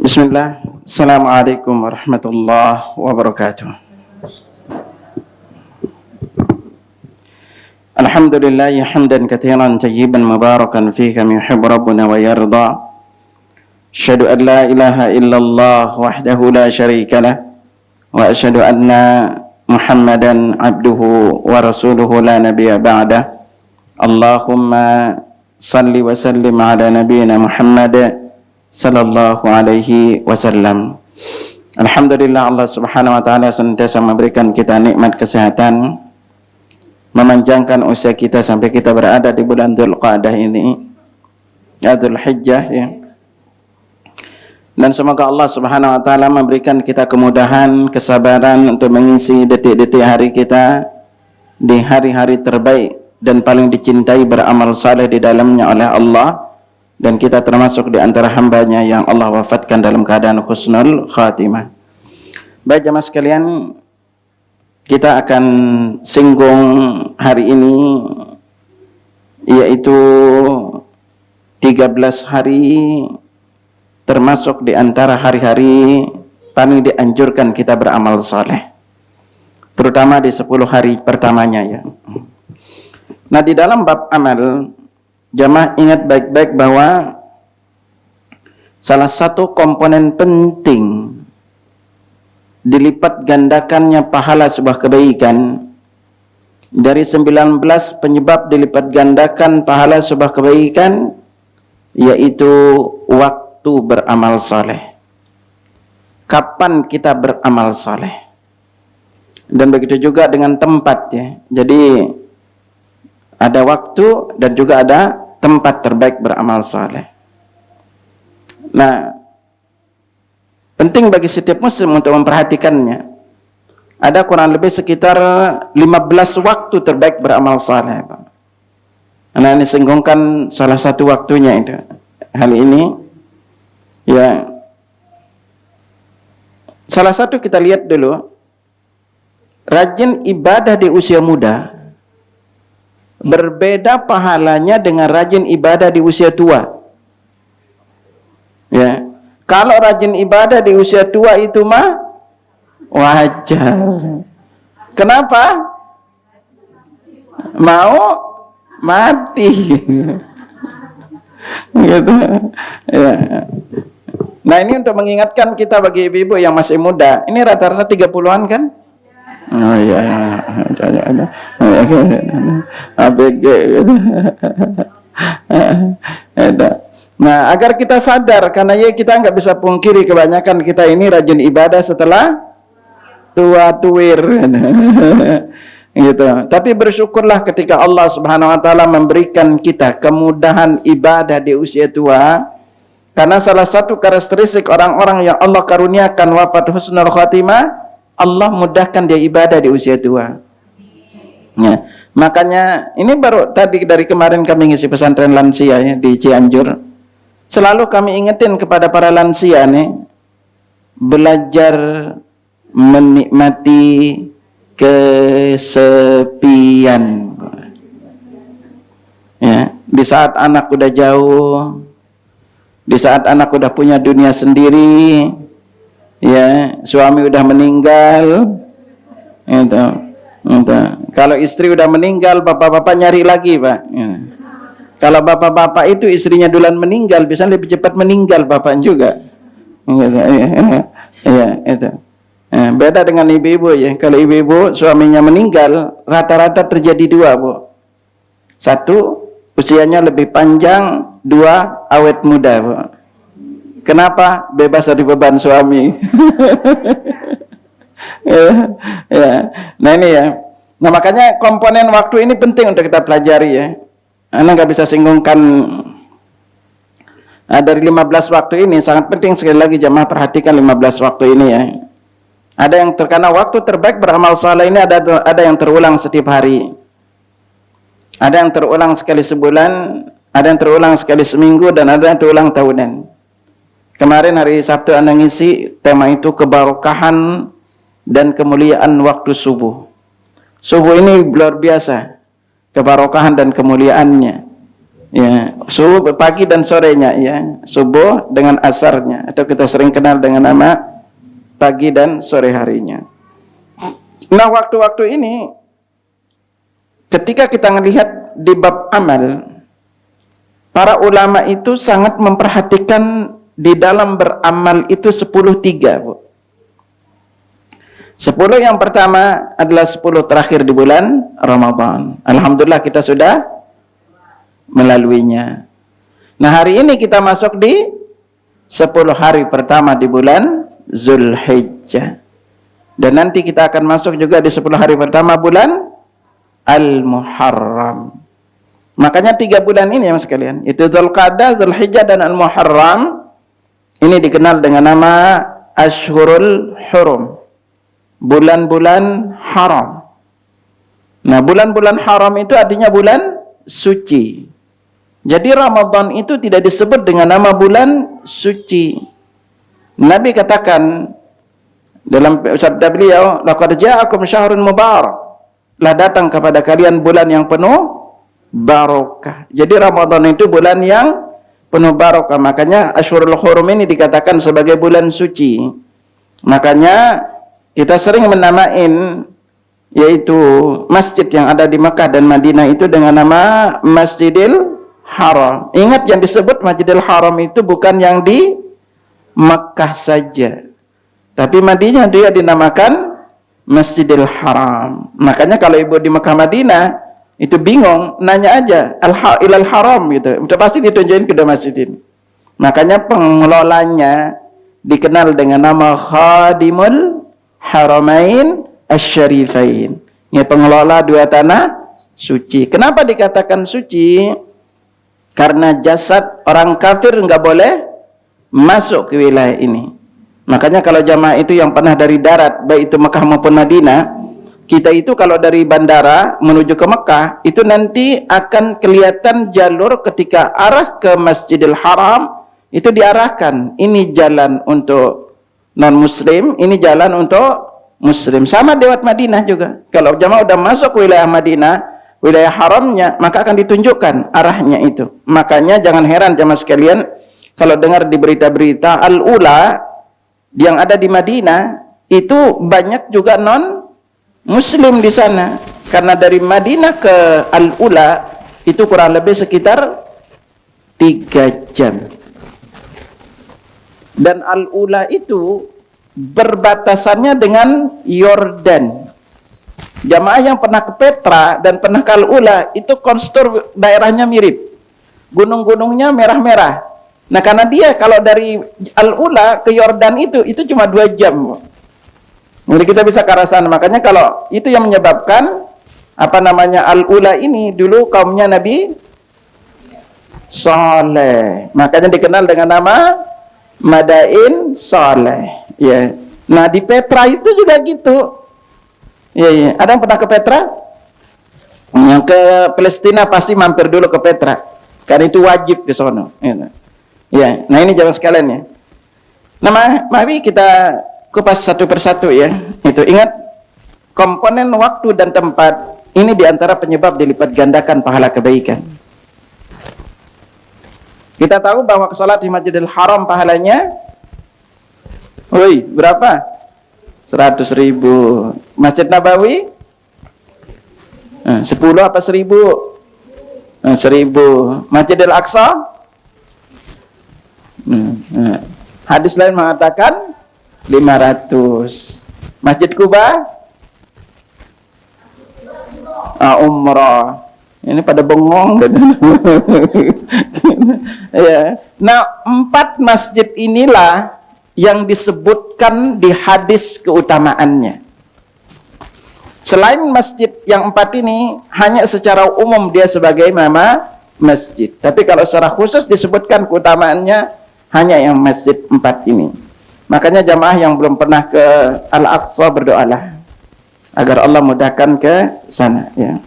Bismillah. Assalamualaikum warahmatullahi wabarakatuh. Alhamdulillah hamdan katsiran tayyiban mubarakan fihi kama yuhibbu rabbuna wa yarda. Asyhadu an la ilaha illallah wahdahu la syarika lah wa asyhadu anna Muhammadan abduhu wa rasuluhu la nabiyya ba'dah. Allahumma salli wa sallim ala nabiyyina Muhammad sallallahu alaihi wasallam. Alhamdulillah, Allah subhanahu wa ta'ala senantiasa memberikan kita nikmat kesehatan, memanjangkan usia kita sampai kita berada di bulan Dzulqa'dah ini, Dzulhijjah ya. Dan semoga Allah subhanahu wa ta'ala memberikan kita kemudahan, kesabaran untuk mengisi detik-detik hari kita di hari-hari terbaik dan paling dicintai beramal saleh di dalamnya oleh Allah, dan kita termasuk di antara hambanya yang Allah wafatkan dalam keadaan husnul khatimah. Baik jemaah sekalian, kita akan singgung hari ini yaitu 13 hari termasuk di antara hari-hari paling dianjurkan kita beramal saleh, terutama di 10 hari pertamanya ya. Nah, di dalam bab amal, jamaah ingat baik-baik bahwa salah satu komponen penting dilipat gandakannya pahala sebuah kebaikan, dari 19 penyebab dilipat gandakan pahala sebuah kebaikan, yaitu waktu beramal saleh. Kapan kita beramal saleh? Dan begitu juga dengan tempat ya. Jadi ada waktu dan juga ada tempat terbaik beramal saleh. Nah, penting bagi setiap muslim untuk memperhatikannya. Ada kurang lebih sekitar 15 waktu terbaik beramal saleh. Nah, ini singgungkan salah satu waktunya itu. Hal ini ya, salah satu kita lihat dulu, rajin ibadah di usia muda berbeda pahalanya dengan rajin ibadah di usia tua. Ya, kalau rajin ibadah di usia tua itu mah wajar. Kenapa? Mau mati. Gitu. Ya. Nah, ini untuk mengingatkan kita bagi ibu-ibu yang masih muda. Ini rata-rata 30-an kan? Oh iya, ada ABG. Nah, agar kita sadar, karena ya kita nggak bisa pungkiri kebanyakan kita ini rajin ibadah setelah tua tuir, gitu. Tapi bersyukurlah ketika Allah Subhanahu Wa Taala memberikan kita kemudahan ibadah di usia tua, karena salah satu karakteristik orang-orang yang Allah karuniakan wafat husnul khatimah, Allah mudahkan dia ibadah di usia tua. Ya, makanya ini baru tadi dari kemarin kami ngisi pesantren lansia ya di Cianjur. Selalu kami ingetin kepada para lansia nih, belajar menikmati kesepian. Ya, di saat anak udah jauh, di saat anak udah punya dunia sendiri, ya, suami udah meninggal, itu. Kalau istri udah meninggal, bapak-bapak nyari lagi, Pak. Ya. Kalau bapak-bapak itu istrinya duluan meninggal, bisa lebih cepat meninggal bapak juga. Gitu. Ya, itu. Ya, beda dengan ibu-ibu ya. Kalau ibu-ibu suaminya meninggal, rata-rata terjadi dua, Bu. Satu, usianya lebih panjang. Dua, awet muda, Bu. Kenapa? Bebas dari beban suami. Ya. Nah ini ya. Nah makanya komponen waktu ini penting untuk kita pelajari ya. Anda nggak bisa singgungkan dari 15 waktu ini, sangat penting sekali lagi jamaah perhatikan 15 waktu ini ya. Ada yang terkena waktu terbaik beramal saleh ini ada yang terulang setiap hari. Ada yang terulang sekali sebulan, ada yang terulang sekali seminggu, dan ada yang terulang tahunan. Kemarin hari Sabtu Anda ngisi tema itu kebarokahan dan kemuliaan waktu subuh. Subuh ini luar biasa kebarokahan dan kemuliaannya. Ya, subuh pagi dan sorenya ya, subuh dengan asarnya atau kita sering kenal dengan nama pagi dan sore harinya. Nah, waktu-waktu ini ketika kita melihat di bab amal, para ulama itu sangat memperhatikan di dalam beramal itu 10-3, Bu. 10 yang pertama adalah 10 terakhir di bulan Ramadan. Alhamdulillah kita sudah melaluinya. Nah, hari ini kita masuk di 10 hari pertama di bulan Zulhijjah. Dan nanti kita akan masuk juga di 10 hari pertama bulan Al-Muharram. Makanya 3 bulan ini ya mas sekalian, itu Dzulqa'dah, Zulhijjah dan Al-Muharram, ini dikenal dengan nama Ashhurul Hurum, bulan-bulan haram. Nah, bulan-bulan haram itu artinya bulan suci. Jadi Ramadan itu tidak disebut dengan nama bulan suci. Nabi katakan dalam sabda beliau, laqad ja'akum syahrun mubarak, telah datang kepada kalian bulan yang penuh barokah. Jadi Ramadan itu bulan yang penuh barokah. Makanya Ashhurul Hurum ini dikatakan sebagai bulan suci. Makanya kita sering menamain yaitu masjid yang ada di Mekah dan Madinah itu dengan nama Masjidil Haram. Ingat, yang disebut Masjidil Haram itu bukan yang di Mekah saja, tapi Madinah dia dinamakan Masjidil Haram. Makanya kalau ibu di Mekah Madinah itu bingung, nanya aja ilal haram gitu, udah pasti ditunjukin ke masjid ini. Makanya pengelolanya dikenal dengan nama Khadimul Haramain Asy-Syarifain. Ini pengelola 2 tanah suci. Kenapa dikatakan suci? Karena jasad orang kafir nggak boleh masuk ke wilayah ini. Makanya kalau jamaah itu yang pernah dari darat, baik itu Mekah maupun Madinah, kita itu kalau dari bandara menuju ke Mekah, itu nanti akan kelihatan jalur ketika arah ke Masjidil Haram, itu diarahkan. Ini jalan untuk non-muslim, ini jalan untuk muslim. Sama lewat Madinah juga. Kalau jamaah udah masuk ke wilayah Madinah, wilayah haramnya, maka akan ditunjukkan arahnya itu. Makanya jangan heran jamaah sekalian, kalau dengar di berita-berita Al-Ula yang ada di Madinah, itu banyak juga non-muslim di sana. Karena dari Madinah ke Al-Ula itu kurang lebih sekitar 3 jam. Dan Al-Ula itu berbatasannya dengan Yordan. Jamaah yang pernah ke Petra dan pernah ke Al-Ula itu konstur daerahnya mirip. Gunung-gunungnya merah-merah. Nah, karena dia kalau dari Al-Ula ke Yordan itu cuma 2 jam. Jadi kita bisa ke arah sana. Makanya kalau itu yang menyebabkan Al-Ula ini dulu kaumnya Nabi Saleh. Makanya dikenal dengan nama Madain Saleh. Ya. Nah, di Petra itu juga gitu. Ya. Ada yang pernah ke Petra? Yang ke Palestina pasti mampir dulu ke Petra. Karena itu wajib ke sana. Ya. Nah, ini jamaah sekalian ya. Nah, mari kita kupas satu persatu ya. Itu ingat, komponen waktu dan tempat ini diantara penyebab dilipat gandakan pahala kebaikan. Kita tahu bahwa salat di Masjidil Haram pahalanya, berapa? 100.000. Masjid Nabawi 10 apa 1000? 1000. Masjidil Aqsa, hadis lain mengatakan 500. Masjid Kuba umrah. Ini pada bengong. Ya. Nah, 4 masjid inilah yang disebutkan di hadis keutamaannya. Selain masjid yang 4 ini, hanya secara umum dia sebagai nama masjid. Tapi kalau secara khusus disebutkan keutamaannya hanya yang masjid 4 ini. Makanya jamaah yang belum pernah ke Al-Aqsa berdoalah agar Allah mudahkan ke sana ya.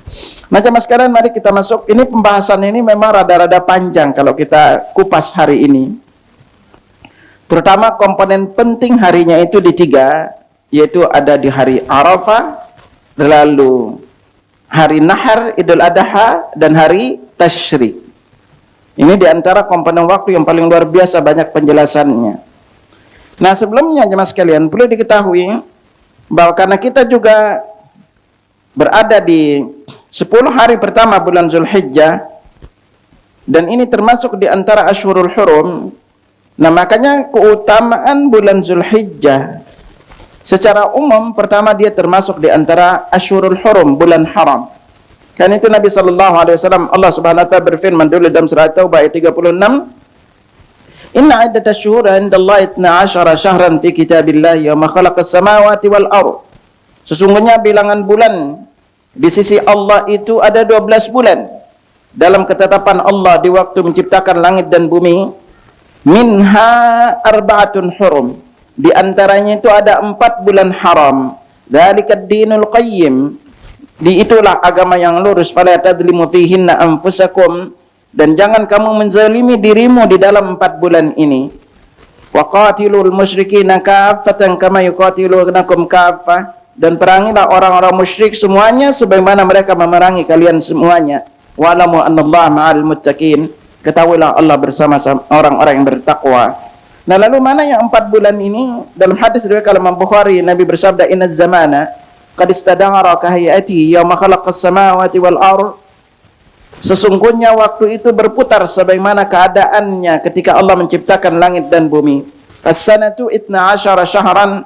Nah, jamaah sekalian, mari kita masuk. Ini pembahasan ini memang rada-rada panjang kalau kita kupas hari ini. Terutama komponen penting harinya itu di 3, yaitu ada di hari Arafah, lalu hari Nahar Idul Adha, dan hari Tasyrik. Ini di antara komponen waktu yang paling luar biasa banyak penjelasannya. Nah, sebelumnya jemaah sekalian perlu diketahui bahwa karena kita juga berada di 10 hari pertama bulan Zulhijjah, dan ini termasuk di antara Ashhurul Hurum. Nah, makanya keutamaan bulan Zulhijjah secara umum, pertama dia termasuk di antara Ashhurul Hurum, bulan haram. Kan itu Nabi sallallahu alaihi wasallam, Allah Subhanahu wa taala berfirman dulu dalam surah Taubah ayat 36, "Inna iddatash shuhuri 'indallahi 12 syahran fi kitabillahi yawma khalaqas samawati wal ardh." Sesungguhnya bilangan bulan di sisi Allah itu ada 12 bulan dalam ketetapan Allah di waktu menciptakan langit dan bumi. Minha arba'atun hurum, di antaranya itu ada 4 bulan haram. Dzalikad dinul qayyim, di itulah agama yang lurus. Fala tadzlimu fihinna anfusakum, dan jangan kamu menzalimi dirimu di dalam 4 bulan ini. Wa qatilul musyrikina kaffatan kama yuqatilunakum kaffah, dan perangilah orang-orang musyrik semuanya sebagaimana mereka memerangi kalian semuanya. Wa'lamu annallaha ma'al muttaqin, ketahuilah Allah bersama orang-orang yang bertakwa. Nah, lalu mana yang 4 bulan ini? Dalam hadis riwayat Imam Bukhari, Nabi bersabda, "Inna zamana qad istadara ka hayati yawma khalaqas samawati wal ardh." Sesungguhnya waktu itu berputar sebagaimana keadaannya ketika Allah menciptakan langit dan bumi. As-sanatu 12 syahran,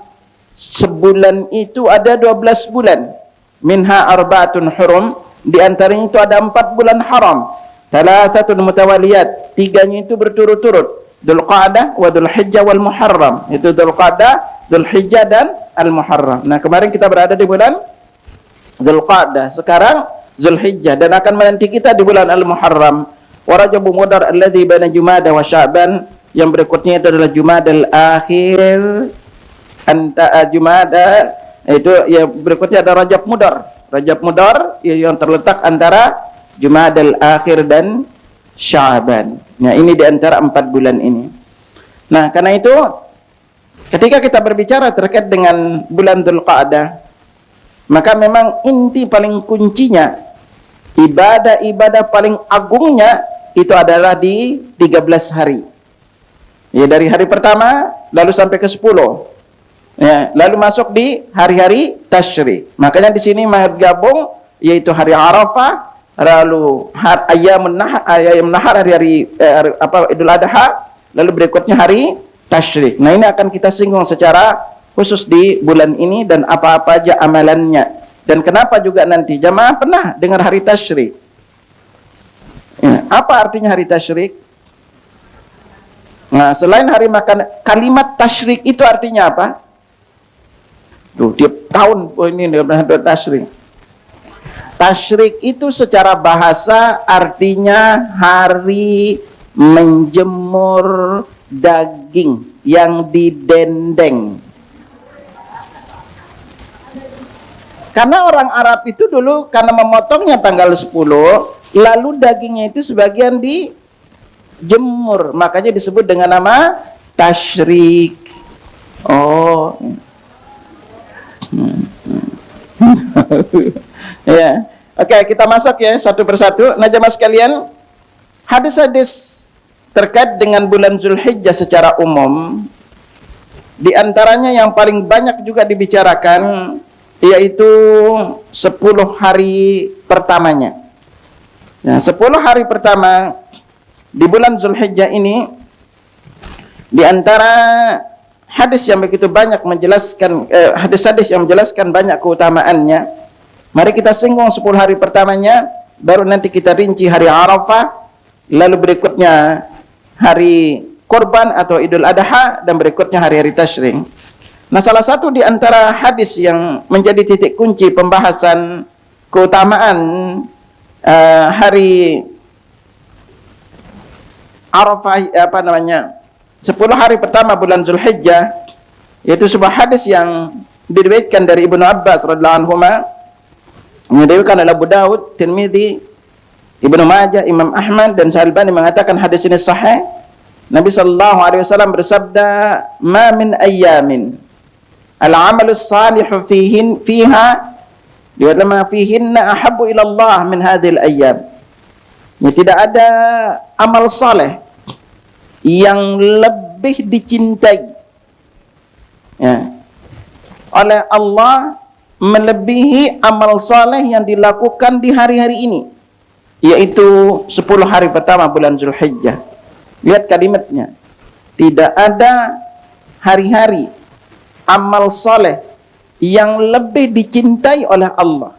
sebulan itu ada 12 bulan. Minha arba'atun hurum, di antaranya itu ada 4 bulan haram. Thalathatun mutawaliyat, 3-nya itu berturut-turut. Dzulqa'dah wa Dzulhijjah wal Muharram. Itu Dzulqa'dah, Dzulhijjah dan Al-Muharram. Nah, kemarin kita berada di bulan Dzulqa'dah, sekarang Dzulhijjah, dan akan menanti kita di bulan Al-Muharram. Wa Rajabun Mudhar alladzi baina Jumada wa Sya'ban, yang berikutnya itu adalah Jumadal Akhir. Jumada itu yang berikutnya ada Rajab Mudhar. Rajab Mudhar yang terletak antara Jumadal Akhir dan Sya'ban. Nah, ini di antara 4 bulan ini. Nah, karena itu ketika kita berbicara terkait dengan bulan Dzulqa'dah, maka memang inti paling kuncinya, ibadah-ibadah paling agungnya itu adalah di 13 hari. Ya, dari hari pertama lalu sampai ke 10. Ya, lalu masuk di hari-hari tasyrik. Makanya di sini gabung yaitu hari Arafah, lalu ayyamun nahar, hari-hari Idul Adha, lalu berikutnya hari tasyrik. Nah, ini akan kita singgung secara khusus di bulan ini dan apa-apa aja amalannya. Dan kenapa juga nanti jamaah pernah dengar hari tasyrik? Ya, apa artinya hari tasyrik? Nah, selain hari makan, kalimat tasyrik itu artinya apa? Tuh, tiap tahun ini ada tasyrik. Tasyrik itu secara bahasa artinya hari menjemur daging yang didendeng. Karena orang Arab itu dulu karena memotongnya tanggal 10, lalu dagingnya itu sebagian dijemur, makanya disebut dengan nama tasyrik. Oh. Ya. Oke, kita masuk ya satu persatu. Nah, jemaah sekalian, hadis-hadis terkait dengan bulan Zulhijjah secara umum, di antaranya yang paling banyak juga dibicarakan yaitu 10 hari pertamanya. Nah, 10 hari pertama di bulan Zulhijjah ini, di antara hadis yang begitu banyak menjelaskan, hadis-hadis yang menjelaskan banyak keutamaannya. Mari kita singgung 10 hari pertamanya, baru nanti kita rinci hari Arafah, lalu berikutnya hari Kurban atau Idul Adha, dan berikutnya hari-hari tasyrik. Nah, salah satu di antara hadis yang menjadi titik kunci pembahasan keutamaan hari Arafah, 10 hari pertama bulan Zulhijjah, yaitu sebuah hadis yang diriwayatkan dari Ibnu Abbas radhiyallahu anhu, diriwayatkan oleh Abu Daud, Tirmidzi, Ibnu Majah, Imam Ahmad, dan Syalbani mengatakan hadis ini sahih. Nabi sallallahu alaihi wasallam bersabda, "Ma min ayyamin al-amalus salihu fiha liwama fihinna ahabbu ila Allah min hadhil ayyam." Ya, tidak ada amal saleh yang lebih dicintai ya, oleh Allah melebihi amal saleh yang dilakukan di hari-hari ini, yaitu 10 hari pertama bulan Zulhijjah. Lihat kalimatnya, tidak ada hari-hari amal saleh yang lebih dicintai oleh Allah.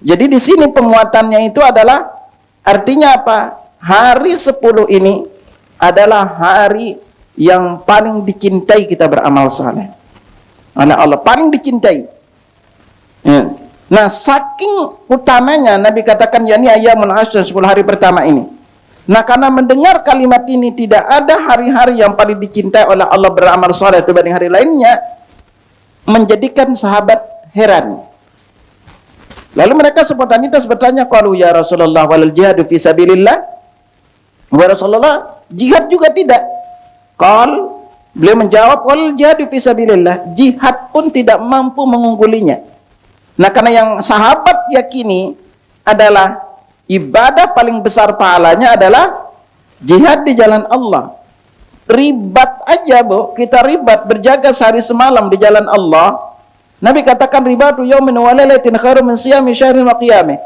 Jadi di sini penguatannya itu adalah artinya apa? Hari 10 ini adalah hari yang paling dicintai kita beramal saleh oleh Allah, paling dicintai. Ya. Nah, saking utamanya Nabi katakan yakni ayyamun ashr, 10 hari pertama ini. Nah, karena mendengar kalimat ini, tidak ada hari-hari yang paling dicintai oleh Allah beramal saleh dibanding hari lainnya, menjadikan sahabat heran. Lalu mereka spontanitas bertanya, qalu ya Rasulullah walal jihadu fi sabilillah? Wa Rasulullah, jihad juga tidak. Beliau menjawab, walal jihadu fi sabilillah, jihad pun tidak mampu mengunggulinya. Nah, karena yang sahabat yakini adalah ibadah paling besar pahalanya adalah jihad di jalan Allah. Ribat aja, Bu, kita ribat berjaga sehari semalam di jalan Allah. Nabi katakan ribatu yaumin wa lailatin khairum min siyami syahrin wa qiyamih.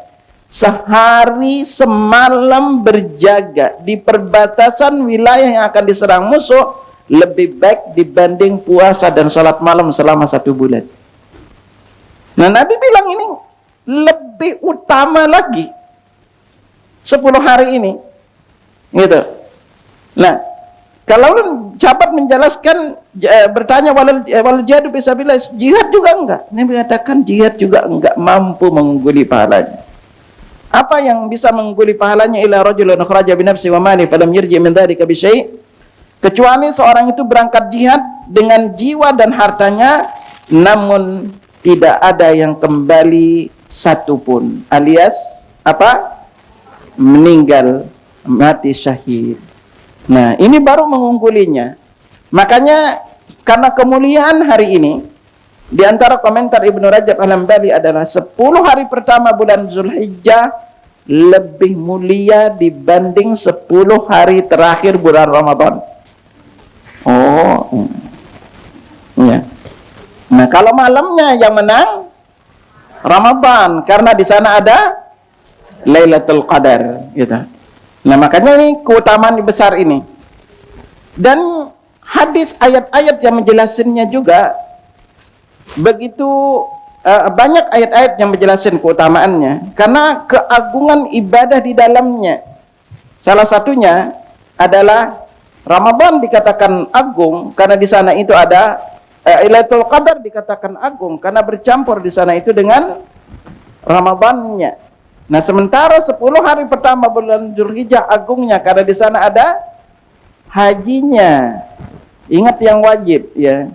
Sehari semalam berjaga di perbatasan wilayah yang akan diserang musuh lebih baik dibanding puasa dan salat malam selama 1 bulan. Nah, Nabi bilang ini lebih utama lagi 10 hari ini, gitu. Nah, kalau sahabat menjelaskan, bertanya walal jihadu fisabilillah, jihad juga enggak. Nabi katakan jihad juga enggak mampu mengungguli pahalanya. Apa yang bisa mengungguli pahalanya? Ila rajulun kharaja bi nafsi wa mali falam yarji min dzalika bi syai', kecuali seorang itu berangkat jihad dengan jiwa dan hartanya, namun tidak ada yang kembali satupun, alias apa? Meninggal, mati syahid. Nah, ini baru mengunggulinya. Makanya karena kemuliaan hari ini, di antara komentar Ibnu Rajab Al-Hambali adalah 10 hari pertama bulan Zulhijjah lebih mulia dibanding 10 hari terakhir bulan Ramadan. Oh, ya. Nah, kalau malamnya yang menang Ramadan, karena di sana ada Lailatul Qadar, gitu. Nah, makanya ini keutamaan besar ini. Dan hadis ayat-ayat yang menjelaskannya juga begitu banyak ayat-ayat yang menjelaskan keutamaannya karena keagungan ibadah di dalamnya. Salah satunya adalah Ramadan dikatakan agung karena di sana itu ada Lailatul Qadar dikatakan agung karena bercampur di sana itu dengan Ramadannya. Nah, sementara 10 hari pertama bulan Zulhijjah agungnya karena di sana ada hajinya. Ingat yang wajib, ya.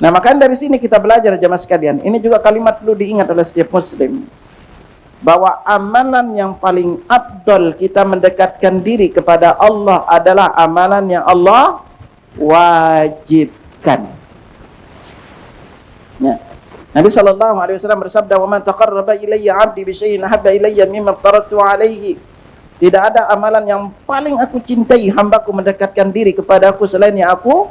Nah, makanya dari sini kita belajar jemaah sekalian. Ini juga kalimat perlu diingat oleh setiap muslim, bahwa amalan yang paling afdal kita mendekatkan diri kepada Allah adalah amalan yang Allah wajibkan. Ya. Nabi sallallahu alaihi wasallam bersabda, "Wa man taqarraba ilayya 'abdi bi syai'in ahabba ilayya mimma aftaratu 'alaihi." Tidak ada amalan yang paling aku cintai hambaku mendekatkan diri kepada aku selain yang aku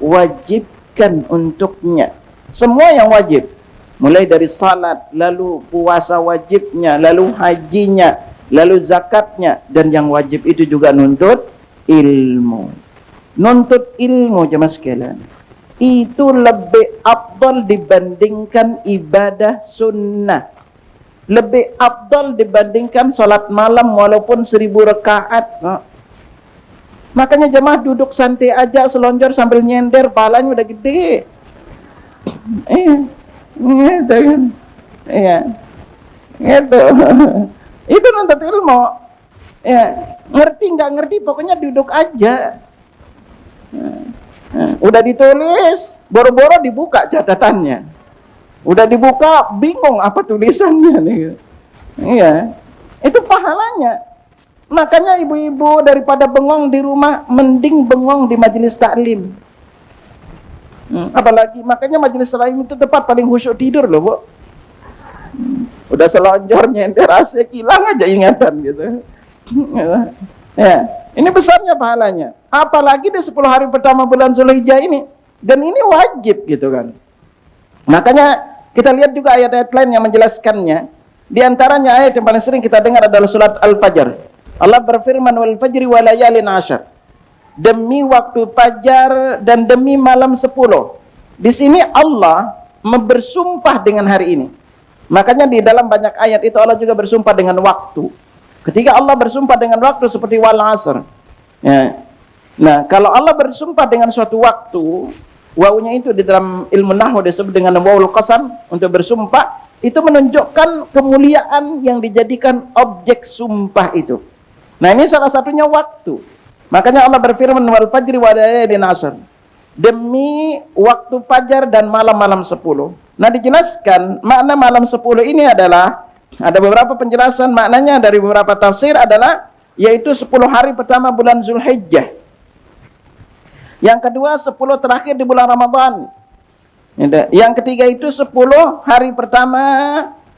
wajibkan untuknya. Semua yang wajib, mulai dari salat, lalu puasa wajibnya, lalu hajinya, lalu zakatnya, dan yang wajib itu juga nuntut ilmu. Nuntut ilmu jemaah sekalian, itu lebih afdal dibandingkan ibadah sunnah, lebih afdal dibandingkan salat malam walaupun 1000 rakaat. Makanya jemaah duduk santai aja, selonjor sambil nyender, pahalanya udah gede. Itu nuntut ilmu. Ya, ngerti nggak ngerti, pokoknya duduk aja. Udah ditulis, boro-boro dibuka catatannya. Udah dibuka, bingung apa tulisannya nih. Iya. Itu pahalanya. Makanya ibu-ibu daripada bengong di rumah, mending bengong di majelis taklim. Apalagi makanya majelis taklim itu tempat paling khusyuk tidur loh, Bu. Udah selonjor nyender asik, hilang aja ingatan gitu. Ya, ini besarnya pahalanya. Apalagi di 10 hari pertama bulan Zulhijjah ini. Dan ini wajib gitu kan. Makanya kita lihat juga ayat-ayat lain yang menjelaskannya. Di antaranya ayat yang paling sering kita dengar adalah surat Al-Fajr. Allah berfirman, wal fajri wa layalin ashar. Demi waktu fajar dan demi malam 10. Di sini Allah bersumpah dengan hari ini. Makanya di dalam banyak ayat itu Allah juga bersumpah dengan waktu. Ketika Allah bersumpah dengan waktu seperti wal asr. Ya. Nah, kalau Allah bersumpah dengan suatu waktu, wawunya itu di dalam ilmu nahwu disebut dengan wawul qasam untuk bersumpah, itu menunjukkan kemuliaan yang dijadikan objek sumpah itu. Nah, ini salah satunya waktu. Makanya Allah berfirman wal fajri wa layalin ashr. Demi waktu fajar dan malam-malam 10. Nah, dijelaskan makna malam 10 ini adalah ada beberapa penjelasan maknanya dari beberapa tafsir adalah yaitu 10 hari pertama bulan Zulhijjah. Yang kedua 10 terakhir di bulan Ramadan. Yang ketiga itu 10 hari pertama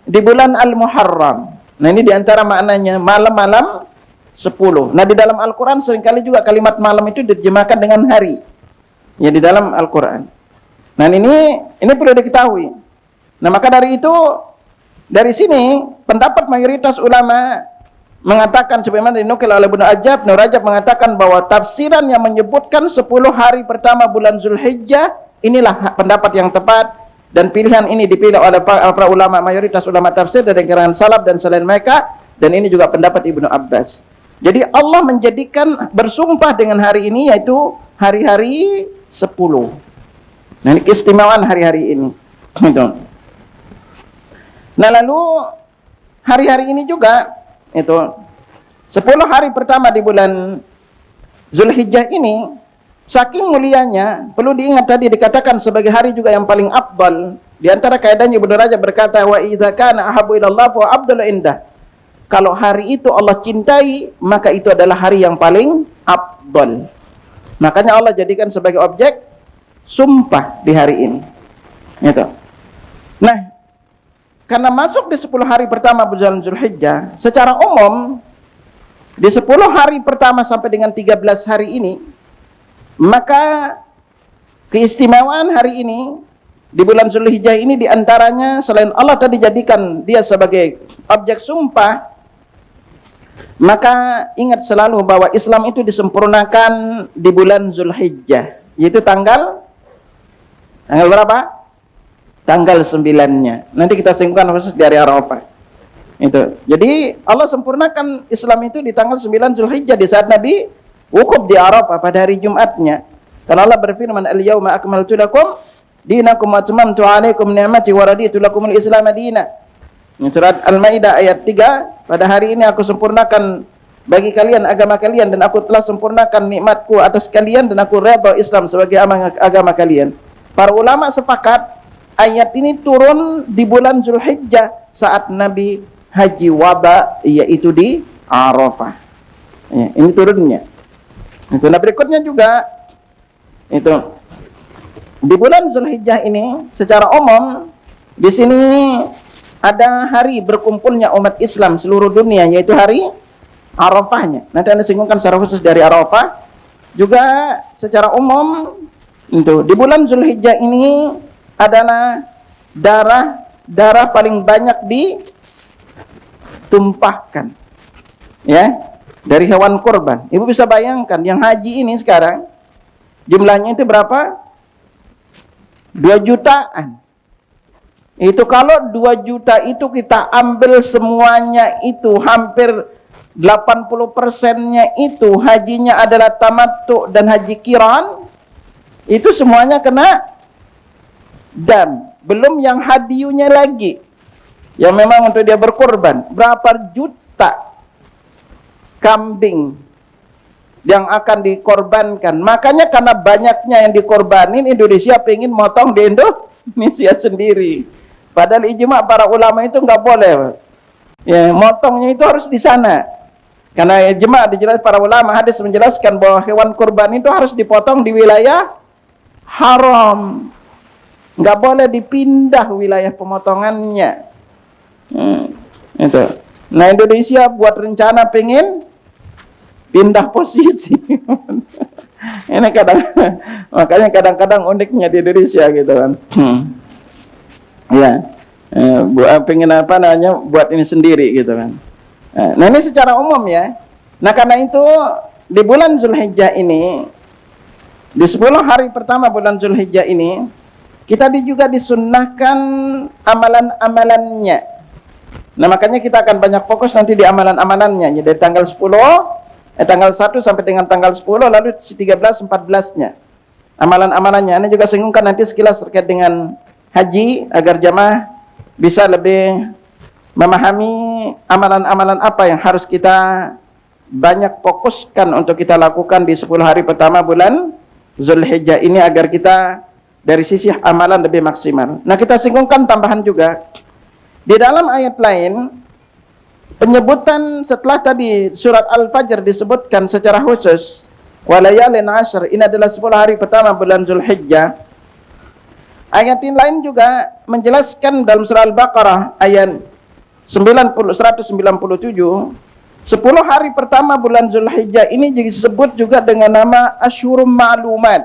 di bulan Al-Muharram. Nah, ini diantara maknanya malam-malam 10. Nah, di dalam Al-Quran seringkali juga kalimat malam itu diterjemahkan dengan hari. Ya, di dalam Al-Quran. Nah, ini perlu diketahui. Nah, maka dari itu, dari sini pendapat mayoritas ulama mengatakan sebagaimana dinukil oleh Ibnu Rajab mengatakan bahwa tafsiran yang menyebutkan 10 hari pertama bulan Zulhijjah inilah pendapat yang tepat, dan pilihan ini dipilih oleh para ulama mayoritas ulama tafsir dari kalangan salaf dan selain mereka, dan ini juga pendapat Ibnu Abbas. Jadi Allah menjadikan bersumpah dengan hari ini yaitu hari-hari 10. Nah, ini keistimewaan hari-hari ini. Nah, lalu hari-hari ini juga itu 10 hari pertama di bulan Zulhijjah ini saking mulianya, perlu diingat tadi dikatakan sebagai hari juga yang paling afdal. Di antara kaidahnya Ibnu Rajab berkata wa idza kana ahabbu ilallah fa afdalu indah. Kalau hari itu Allah cintai, maka itu adalah hari yang paling afdal. Makanya Allah jadikan sebagai objek sumpah di hari ini. Gitu. Nah, karena masuk di 10 hari pertama bulan Zulhijjah, secara umum di 10 hari pertama sampai dengan 13 hari ini, maka keistimewaan hari ini di bulan Zulhijjah ini diantaranya selain Allah tadi jadikan dia sebagai objek sumpah, maka ingat selalu bahwa Islam itu disempurnakan di bulan Zulhijjah, yaitu tanggal berapa? Tanggal 9-nya. Nanti kita singgung khusus dari Arafah. Itu. Jadi Allah sempurnakan Islam itu di tanggal 9 Zulhijjah, di saat Nabi wukuf di Arafah pada hari Jumatnya. Karena Allah berfirman, "Al-yauma akmaltu lakum dinakum wa atmamtu 'alaikum ni'mati wa raditu lakumul Islam madina." Surat Al-Maidah ayat 3, pada hari ini aku sempurnakan bagi kalian agama kalian dan aku telah sempurnakan nikmatku atas kalian dan aku redha Islam sebagai agama kalian. Para ulama sepakat ayat ini turun di bulan Zulhijjah saat Nabi haji wada, yaitu di Arafah. Ya, ini turunnya. Itu. Nah, berikutnya juga itu di bulan Zulhijjah ini secara umum di sini ada hari berkumpulnya umat Islam seluruh dunia, yaitu hari Arafahnya. Nanti Anda singgungkan secara khusus dari Arafah. Juga secara umum itu di bulan Zulhijjah ini adalah darah paling banyak ditumpahkan, ya, dari hewan kurban. Ibu bisa bayangkan yang haji ini sekarang jumlahnya itu berapa? 2 jutaan. Itu kalau 2 juta itu kita ambil semuanya, itu hampir 80%-nya itu hajinya adalah tamattu dan haji qiran, itu semuanya kena dam. Belum yang hadiyunya lagi, yang memang untuk dia berkorban. Berapa juta kambing yang akan dikorbankan. Makanya karena banyaknya yang dikorbanin, Indonesia pengen motong di Indonesia sendiri. Padahal ijma para ulama itu nggak boleh. Ya, motongnya itu harus di sana. Karena ijma dijelaskan para ulama, hadis menjelaskan bahwa hewan kurban itu harus dipotong di wilayah haram. Nggak boleh dipindah wilayah pemotongannya. Itu. Nah, Indonesia buat rencana pengen pindah posisi. Ini makanya kadang-kadang uniknya di Indonesia gitu kan. Ya, pengen apa namanya buat ini sendiri gitu kan. Nah ini secara umum ya. Nah karena itu di bulan Zulhijjah ini, di 10 hari pertama bulan Zulhijjah ini, kita juga disunnahkan amalan-amalannya. Nah makanya kita akan banyak fokus nanti di amalan-amalannya. Jadi tanggal 1 sampai dengan tanggal 10, lalu 13, 14-nya. Amalan-amalannya. Ini juga singgungkan nanti sekilas terkait dengan haji, agar jamaah bisa lebih memahami amalan-amalan apa yang harus kita banyak fokuskan untuk kita lakukan di 10 hari pertama bulan Zulhijjah ini, agar kita dari sisi amalan lebih maksimal. Nah kita singgungkan tambahan juga. Di dalam ayat lain, penyebutan setelah tadi surat Al-Fajr disebutkan secara khusus, walayalin ashr, ini adalah 10 hari pertama bulan Zulhijjah. Ayat yang lain juga menjelaskan dalam surah Al-Baqarah ayat 197, 10 hari pertama bulan Zulhijjah ini disebut juga dengan nama Asyhurum Ma'lumat.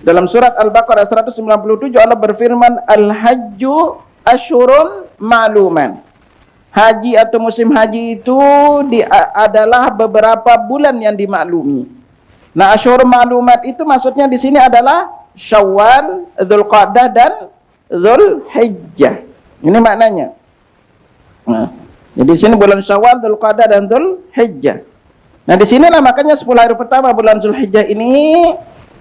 Dalam surat Al-Baqarah 197 Allah berfirman, Al-Hajju Asyhurun Ma'luman. Haji atau musim haji itu adalah beberapa bulan yang dimaklumi. Nah, Asyhur Ma'lumat itu maksudnya di sini adalah Syawal, Dzulqa'dah dan Dzulhijjah. Ini maknanya. Nah, jadi di sini bulan Syawal, Dzulqa'dah dan Dzulhijjah. Nah, di sinilah makanya 10 hari pertama bulan Zulhijjah ini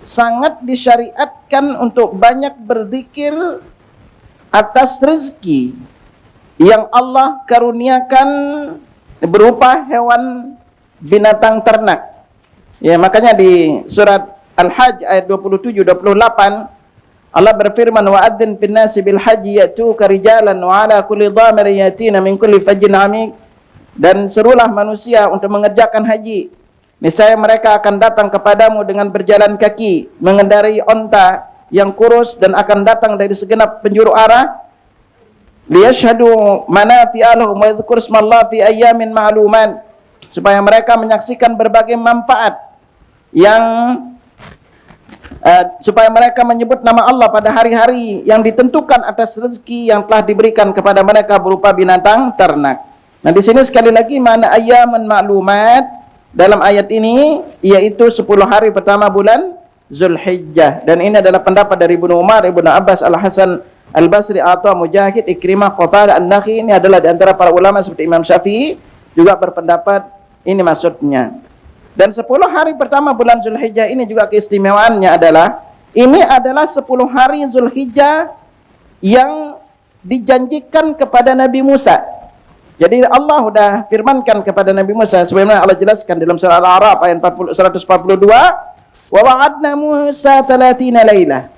sangat disyariatkan untuk banyak berzikir atas rezeki yang Allah karuniakan berupa hewan binatang ternak. Ya, makanya di surat Al-Hajj ayat 27 28 Allah berfirman, wa adzin fin nasi bil haji ya'tuka rijalan wa ala kulli dhamirin yatina min kulli fajjin 'amiq. Dan serulah manusia untuk mengerjakan haji. Niscaya mereka akan datang kepadamu dengan berjalan kaki, mengendarai onta yang kurus, dan akan datang dari segenap penjuru arah, liyashhadu manafi'a lahum wa yadhkuru ismallahi fi ayyamin ma'lumat, supaya mereka menyaksikan berbagai manfaat yang supaya mereka menyebut nama Allah pada hari-hari yang ditentukan atas rezeki yang telah diberikan kepada mereka berupa binatang ternak. Nah, di sini sekali lagi mana ayyamin ma'lumat dalam ayat ini yaitu 10 hari pertama bulan Zulhijjah, dan ini adalah pendapat dari Ibnu Umar, Ibnu Abbas, Al-Hasan Al-Basri, Atha, Mujahid, Ikrimah, Qatadah, An-Nakhi. Ini adalah di antara para ulama seperti Imam Syafi'i juga berpendapat ini maksudnya. Dan 10 hari pertama bulan Zulhijjah ini juga keistimewaannya adalah ini adalah 10 hari Zulhijjah yang dijanjikan kepada Nabi Musa. Jadi Allah sudah firmankan kepada Nabi Musa, sebagaimana Allah jelaskan dalam surah Al-A'raf ayat 142, wa wa'adna Musa 30 lailah.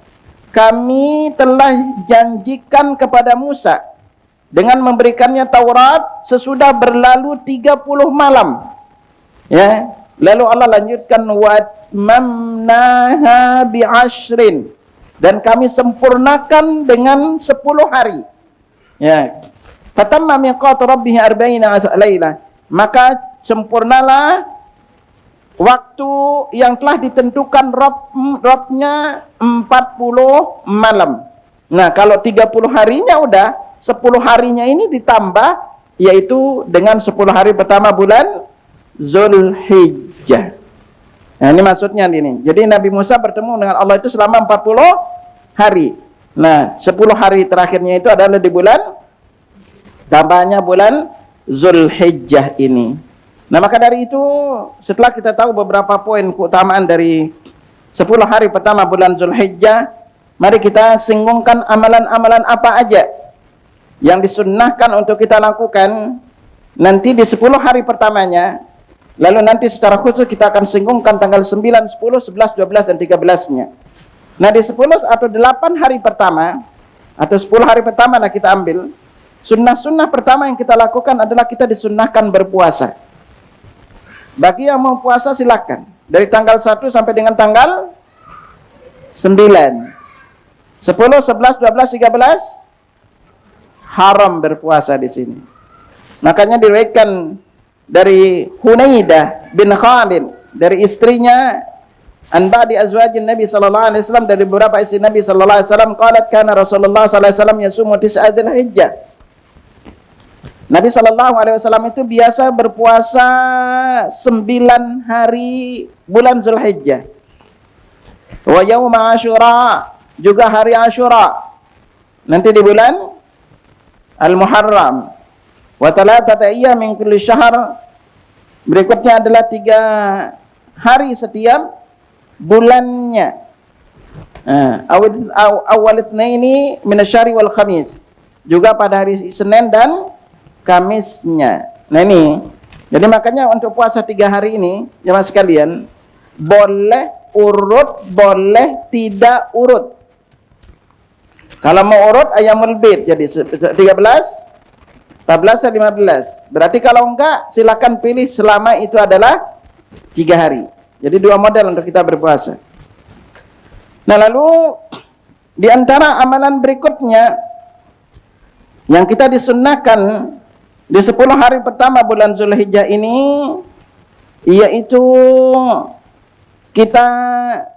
Kami telah janjikan kepada Musa dengan memberikannya Taurat sesudah berlalu 30 malam. Ya, lalu Allah lanjutkan watmamnaha bi'ashrin, dan kami sempurnakan dengan 10 hari. Ya. Fatamma miqatu rabbih 40 lailah. Maka sempurnalah waktu yang telah ditentukan Rabb-nya 40 malam. Nah, kalau 30 harinya udah, 10 harinya ini ditambah, yaitu dengan 10 hari pertama bulan Zulhijjah. Nah, ini maksudnya ini. Jadi Nabi Musa bertemu dengan Allah itu selama 40 hari. Nah, 10 hari terakhirnya itu adalah di bulan, tambahnya bulan Zulhijjah ini. Nah, maka dari itu setelah kita tahu beberapa poin keutamaan dari 10 hari pertama bulan Zulhijjah, mari kita singgungkan amalan-amalan apa aja yang disunnahkan untuk kita lakukan nanti di 10 hari pertamanya. Lalu nanti secara khusus kita akan singgungkan tanggal 9, 10, 11, 12 dan 13-nya. Nah, di 10 atau 8 hari pertama atau 10 hari pertama lah kita ambil. Sunnah-sunnah pertama yang kita lakukan adalah kita disunnahkan berpuasa. Bagi yang mau puasa silakan. Dari tanggal 1 sampai dengan tanggal 9. 10, 11, 12, 13 haram berpuasa di sini. Makanya diriwayatkan dari Hunaidah bin Khalid, dari istrinya, an ba'di azwajin Nabi sallallahu alaihi wasallam, dari beberapa istri Nabi sallallahu alaihi wasallam, qalat kana Rasulullah sallallahu alaihi wasallam yasumu tis'a Dzulhijjah. Nabi sallallahu alaihi wasallam itu biasa berpuasa 9 hari bulan Dzulhijjah. Wa yaum Asyura, juga hari Asyura nanti di bulan Al-Muharram. Wa thalathata ayyam min kulli syahr, berikutnya adalah 3 hari setiap bulannya. Awal itsnaini min asy-syahri wal khamis, juga pada hari Senin dan Kamisnya. Nah ini, jadi makanya untuk puasa 3 hari ini, jemaah sekalian, boleh urut, boleh tidak urut. Kalau mau urut ayamul bid, jadi 13, 14, 15. Berarti kalau enggak, silakan pilih selama itu adalah 3 hari. Jadi 2 model untuk kita berpuasa. Nah lalu, di antara amalan berikutnya yang kita disunnahkan di 10 hari pertama bulan Dzulhijjah ini, yaitu kita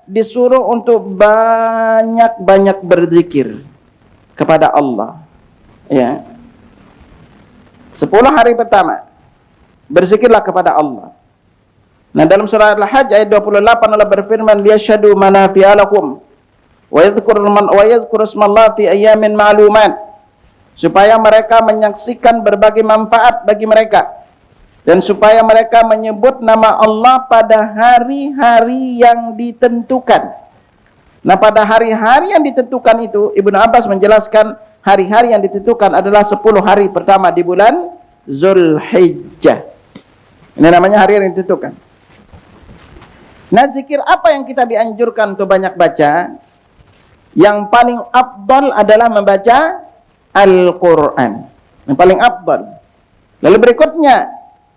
disuruh untuk banyak-banyak berzikir kepada Allah. Ya. 10 hari pertama berzikirlah kepada Allah. Nah dalam surah Al-Hajj ayat 28 Allah berfirman, liyashhadu manafi'a lahum wa yadhkuru ismallahi fi ayyamin ma'lumat, supaya mereka menyaksikan berbagai manfaat bagi mereka, dan supaya mereka menyebut nama Allah pada hari-hari yang ditentukan. Nah pada hari-hari yang ditentukan itu, Ibnu Abbas menjelaskan hari-hari yang ditentukan adalah 10 hari pertama di bulan Dzulhijjah. Ini namanya hari yang ditentukan. Nah zikir apa yang kita dianjurkan untuk banyak baca? Yang paling afdal adalah membaca Al-Quran, yang paling afdal. Lalu berikutnya,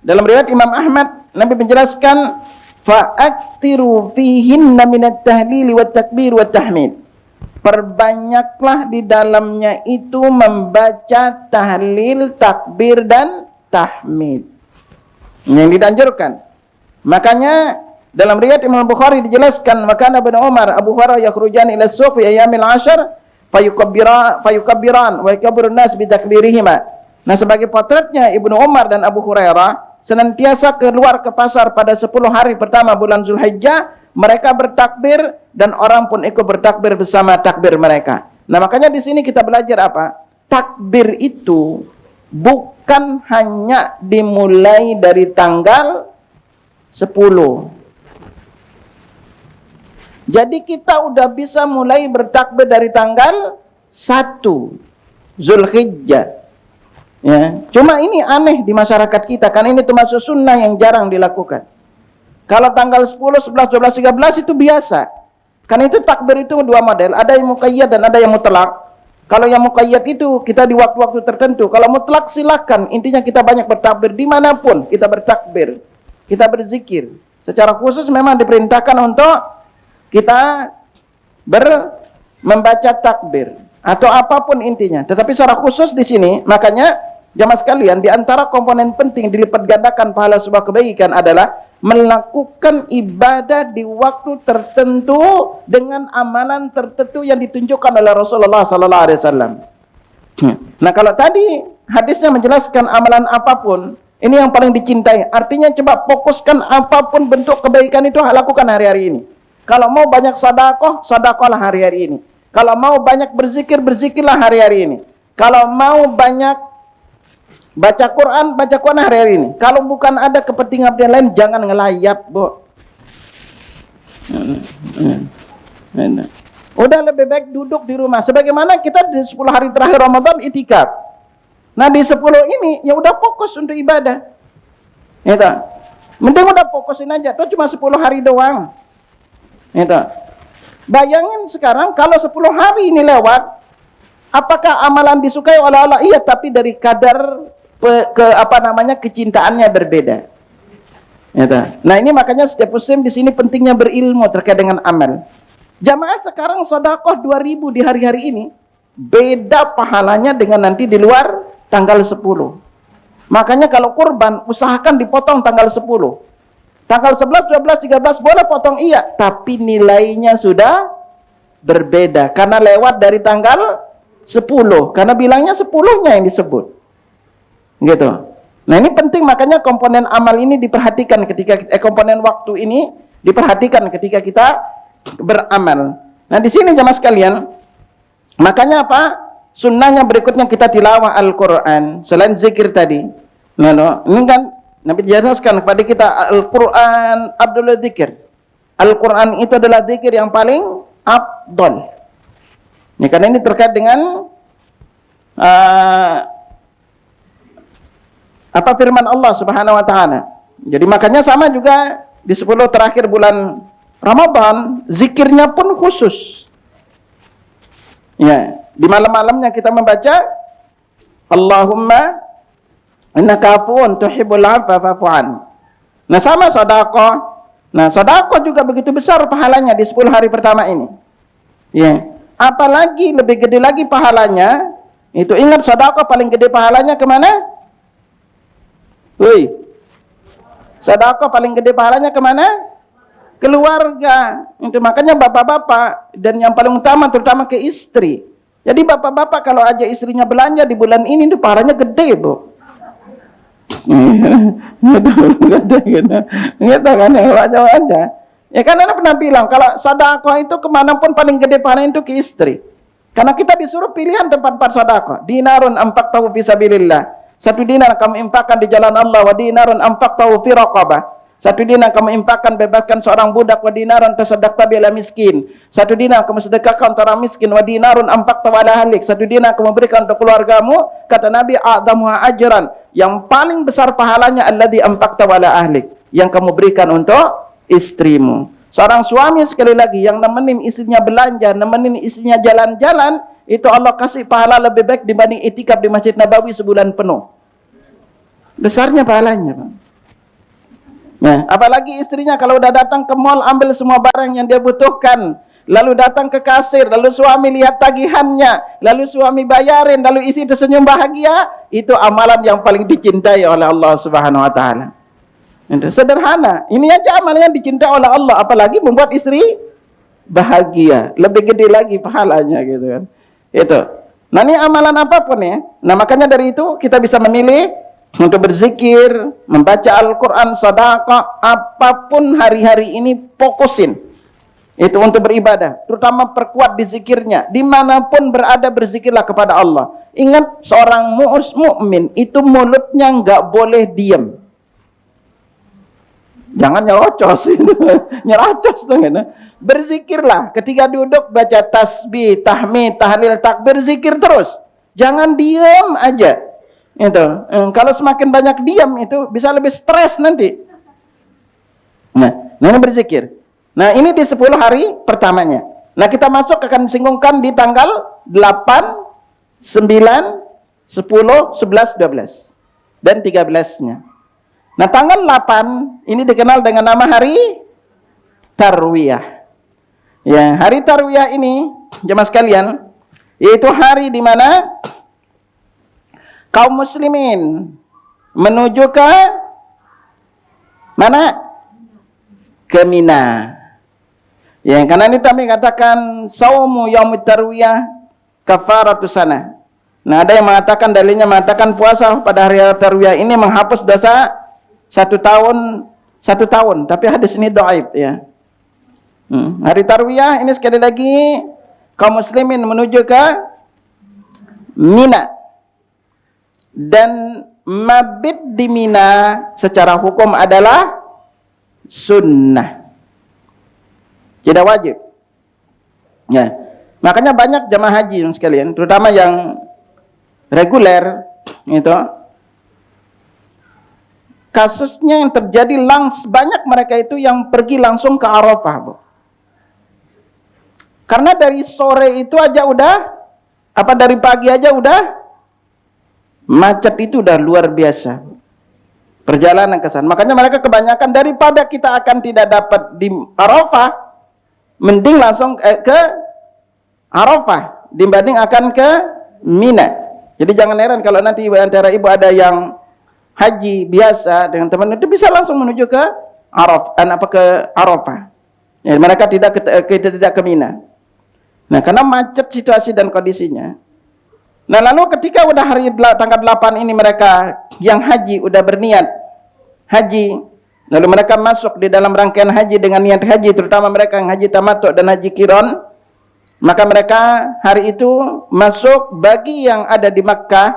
dalam riwayat Imam Ahmad, Nabi menjelaskan, fa'aktiru fihinna minat tahlili wa takbir wa tahmid. Perbanyaklah di dalamnya itu membaca tahlil, takbir, dan tahmid. Yang dianjurkan. Makanya dalam riwayat Imam Bukhari dijelaskan, makana Ibnu Umar, Abu Hurairah yakhrujani ila as-suq fi ayyamil 'ashr fayukabbiran wa yakabburun nas bitakbirihima. Nah sebagai potretnya Ibnu Umar dan Abu Hurairah senantiasa keluar ke pasar pada 10 hari pertama bulan Dzulhijjah, mereka bertakbir dan orang pun ikut bertakbir bersama takbir mereka. Nah makanya di sini kita belajar apa? Takbir itu bukan hanya dimulai dari tanggal 10. Jadi kita udah bisa mulai bertakbir dari tanggal 1 Dzulhijjah. Ya, cuma ini aneh di masyarakat kita, karena ini termasuk sunnah yang jarang dilakukan. Kalau tanggal 10, 11, 12, 13 itu biasa. Karena itu takbir itu 2 model, ada yang muqayyad dan ada yang mutlak. Kalau yang muqayyad itu kita di waktu-waktu tertentu. Kalau mutlak silakan, intinya kita banyak bertakbir dimanapun kita bertakbir, kita berzikir. Secara khusus memang diperintahkan untuk kita membaca takbir atau apapun intinya. Tetapi secara khusus di sini, makanya jamaah sekalian, di antara komponen penting dilipat gandakan pahala sebuah kebaikan adalah melakukan ibadah di waktu tertentu dengan amalan tertentu yang ditunjukkan oleh Rasulullah sallallahu alaihi wasallam. Nah, kalau tadi hadisnya menjelaskan amalan apapun, ini yang paling dicintai. Artinya coba fokuskan apapun bentuk kebaikan itu lakukan hari-hari ini. Kalau mau banyak sedekah, sedekahlah hari-hari ini. Kalau mau banyak berzikir, berzikirlah hari-hari ini. Kalau mau banyak baca Quran, baca Quran hari-hari ini. Kalau bukan ada kepentingan lain, jangan ngelayap, Bu. Udah lebih baik duduk di rumah. Sebagaimana kita di 10 hari terakhir Ramadan itikaf. Nah di 10 ini, ya udah fokus untuk ibadah. Gitu. Mending udah fokusin aja. Itu cuma 10 hari doang. Itu. Bayangin sekarang kalau 10 hari ini lewat, apakah amalan disukai oleh Allah? Iya, tapi dari kadar kecintaannya berbeda. Itu. Nah ini makanya setiap muslim di sini pentingnya berilmu terkait dengan amal. Jamaah sekarang sedekah 2.000 di hari-hari ini, beda pahalanya dengan nanti di luar tanggal 10. Makanya kalau kurban usahakan dipotong tanggal 10. Tanggal 11, 12, 13 boleh potong iya, tapi nilainya sudah berbeda karena lewat dari tanggal 10. Karena bilangnya 10-nya yang disebut. Gitu. Nah, ini penting, makanya komponen amal ini diperhatikan ketika komponen waktu ini diperhatikan ketika kita beramal. Nah, di sini jemaah sekalian, makanya apa? Sunnahnya berikutnya kita tilawah Al-Qur'an selain zikir tadi. Nah, ini kan Nabi jelaskan kepada kita Al-Quran Abdul Dzikir. Al-Quran itu adalah zikir yang paling afdal. Ini karena ini terkait dengan apa firman Allah Subhanahu wa taala. Jadi makanya sama juga di 10 terakhir bulan Ramadan, zikirnya pun khusus. Ya, di malam-malamnya kita membaca Allahumma innaka afuwun tuhibbul afwa fa'fu an. Nah, sama sedekah. Nah, sedekah juga begitu besar pahalanya di 10 hari pertama ini. Ya. Apalagi lebih gede lagi pahalanya, itu ingat sedekah paling gede pahalanya kemana? Woi. Sedekah paling gede pahalanya kemana? Keluarga. Itu makanya bapak-bapak dan yang paling utama terutama ke istri. Jadi bapak-bapak kalau aja istrinya belanja di bulan ini itu pahalanya gede, Bu. Gitu kan aja. Ya kan Anda pernah bilang kalau sedekah itu kemanapun paling gede pahalanya itu ke istri. Karena kita disuruh pilihan tempat sedekah. Dinarun anfaqtahu fi sabilillah. 1 dinar kamu infakkan di jalan Allah, wa dinarun anfaqtahu fi raqabah. 1 dinar kamu infakkan bebaskan seorang budak, wa dinarun tasaddaqta bila miskin. 1 dinar kamu sedekahkan untuk orang miskin, wa dinarun anfaqta ala ahlik. 1 dinar kamu berikan untuk keluargamu. Kata Nabi, a'dhamuha ajran, yang paling besar pahalanya alladzi anfaqta ala ahlik, yang kamu berikan untuk istrimu. Seorang suami sekali lagi yang nemenin istrinya belanja, nemenin istrinya jalan-jalan, itu Allah kasih pahala lebih baik dibanding itikaf di Masjid Nabawi sebulan penuh. Besarnya pahalanya, Pak. Nah, apalagi istrinya kalau udah datang ke mall ambil semua barang yang dia butuhkan, lalu datang ke kasir, lalu suami lihat tagihannya, lalu suami bayarin, lalu istri tersenyum bahagia, itu amalan yang paling dicintai oleh Allah Subhanahu wa taala. Itu sederhana. Ini aja amalnya dicintai oleh Allah, apalagi membuat istri bahagia, lebih gede lagi pahalanya gitu kan. Itu. Nah, ini amalan apapun ya. Nah, makanya dari itu kita bisa memilih untuk berzikir, membaca Al-Quran, sedekah, apapun hari-hari ini fokusin. Itu untuk beribadah, terutama perkuat di zikirnya. Dimanapun berada berzikirlah kepada Allah. Ingat, seorang mukmin itu mulutnya nggak boleh diam. Jangan nyerocos, nyerocos tuh, gitu. Berzikirlah ketika duduk, baca tasbih, tahmid, tahlil, takbir, zikir terus. Jangan diam aja. Itu. Kalau semakin banyak diam itu bisa lebih stres nanti. Nah, ini berzikir. Nah, ini di 10 hari pertamanya. Nah, kita masuk akan singgungkan di tanggal 8, 9, 10, 11, 12 dan 13-nya. Nah, tanggal 8 ini dikenal dengan nama hari Tarwiyah. Ya, hari Tarwiyah ini jemaah sekalian, yaitu hari di mana kaum muslimin menuju ke mana? Ke Mina. Ya, karena ini kami katakan saumu yaumut tarwiyah kafaratus sanah. Nah, ada yang mengatakan, dalilnya mengatakan puasa pada hari tarwiyah ini menghapus dosa 1 tahun, tapi hadis ini dhaif ya. Hari tarwiyah ini sekali lagi kaum muslimin menuju ke Mina. Dan mabit di Mina secara hukum adalah sunnah, tidak wajib. Ya, makanya banyak jamaah haji yang sekalian, terutama yang reguler, itu kasusnya yang terjadi banyak mereka itu yang pergi langsung ke Arafah, Bu. Karena dari sore itu aja udah, dari pagi aja udah macet, itu udah luar biasa perjalanan ke sana. Makanya mereka kebanyakan, daripada kita akan tidak dapat di Arafah, mending langsung ke Arafah dibanding akan ke Mina. Jadi jangan heran kalau nanti antara ibu ada yang haji biasa dengan teman itu bisa langsung menuju ke Arafah. Ya, mereka tidak ke Mina. Nah, karena macet situasi dan kondisinya. Nah, lalu ketika udah tanggal 8 ini mereka yang haji udah berniat haji, lalu mereka masuk di dalam rangkaian haji dengan niat haji, terutama mereka yang haji tamattu dan haji qiran, maka mereka hari itu masuk. Bagi yang ada di Makkah,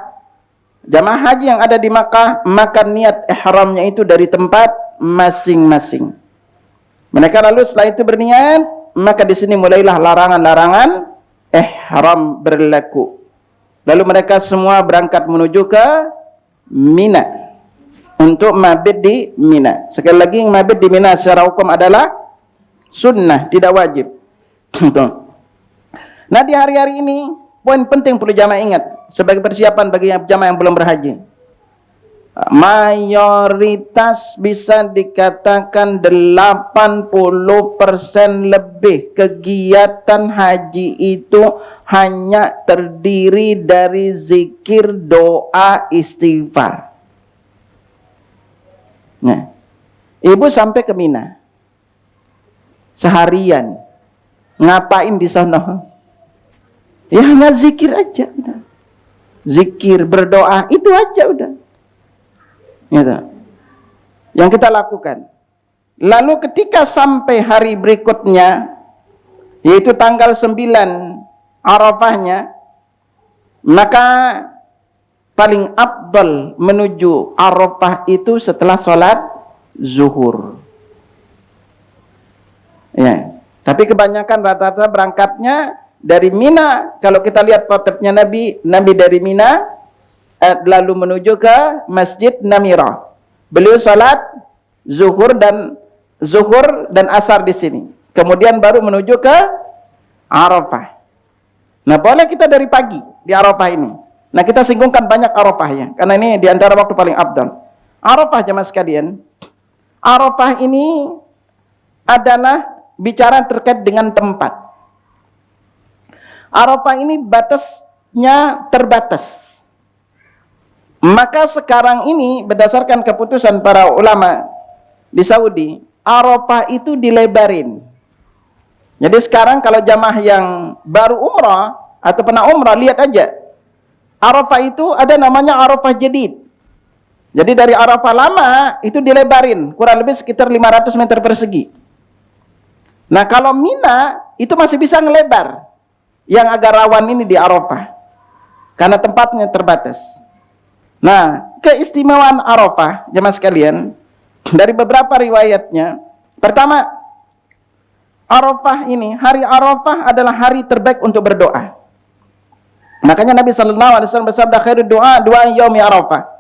jamaah haji yang ada di Makkah, maka niat ihramnya itu dari tempat masing-masing. Mereka lalu setelah itu berniat, maka di sini mulailah larangan-larangan ihram berlaku. Lalu mereka semua berangkat menuju ke Mina untuk mabit di Mina. Sekali lagi, mabit di Mina secara hukum adalah sunnah, tidak wajib. Nah, di hari-hari ini poin penting perlu jamaah ingat sebagai persiapan bagi jamaah yang belum berhaji. Mayoritas bisa dikatakan 80% lebih kegiatan haji itu hanya terdiri dari zikir, doa, istighfar. Nah, ibu sampai ke Mina seharian, ngapain di sana? Ya hanya zikir aja udah. Zikir, berdoa, itu aja udah. Gitu. Yang kita lakukan. Lalu ketika sampai hari berikutnya, yaitu tanggal 9 Arafahnya, maka paling afdal menuju Arafah itu setelah sholat zuhur. Ya, tapi kebanyakan rata-rata berangkatnya dari Mina. Kalau kita lihat potretnya Nabi dari Mina lalu menuju ke Masjid Namirah. Beliau salat zuhur dan asar di sini. Kemudian baru menuju ke Arafah. Nah, boleh kita dari pagi di Arafah ini. Nah, kita singgungkan banyak Arafah ya, karena ini di antara waktu paling afdal. Arafah jemaah sekalian. Arafah ini adalah bicara terkait dengan tempat. Arafah ini batasnya terbatas. Maka sekarang ini berdasarkan keputusan para ulama di Saudi, Arafah itu dilebarin. Jadi sekarang kalau jamaah yang baru umrah atau pernah umrah, lihat aja. Arafah itu ada namanya Arafah Jadid. Jadi dari Arafah lama itu dilebarin, kurang lebih sekitar 500 meter persegi. Nah, kalau Mina itu masih bisa ngelebar. Yang agak rawan ini di Arafah, karena tempatnya terbatas. Nah, keistimewaan Arafah, jemaah sekalian, dari beberapa riwayatnya. Pertama, Arafah ini, hari Arafah adalah hari terbaik untuk berdoa. Makanya Nabi SAW bersabda, khairu doa yaumi Arafah.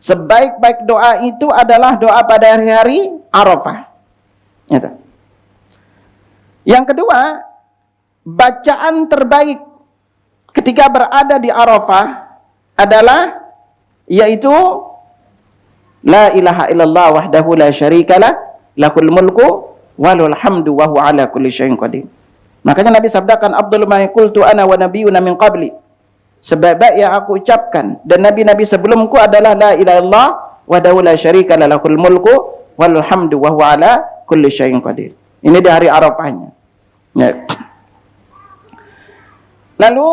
Sebaik-baik doa itu adalah doa pada hari-hari Arafah. Itu. Yang kedua, bacaan terbaik ketika berada di Arafah adalah yaitu la ilaha illallah wahdahu la syarikalah lahul mulku walul hamdu wa huwa ala kulli syai'in qadir. Makanya Nabi sabdakan, afdhalu ma qultu ana wa nabiyyuna min qabli. Sebaik-baik yang aku ucapkan dan nabi-nabi sebelumku adalah la ilaha illallah wahdahu la syarikalah lahul mulku walul hamdu wa huwa ala kulli syai'in qadir. Ini di hari Arafahnya. Ya. Lalu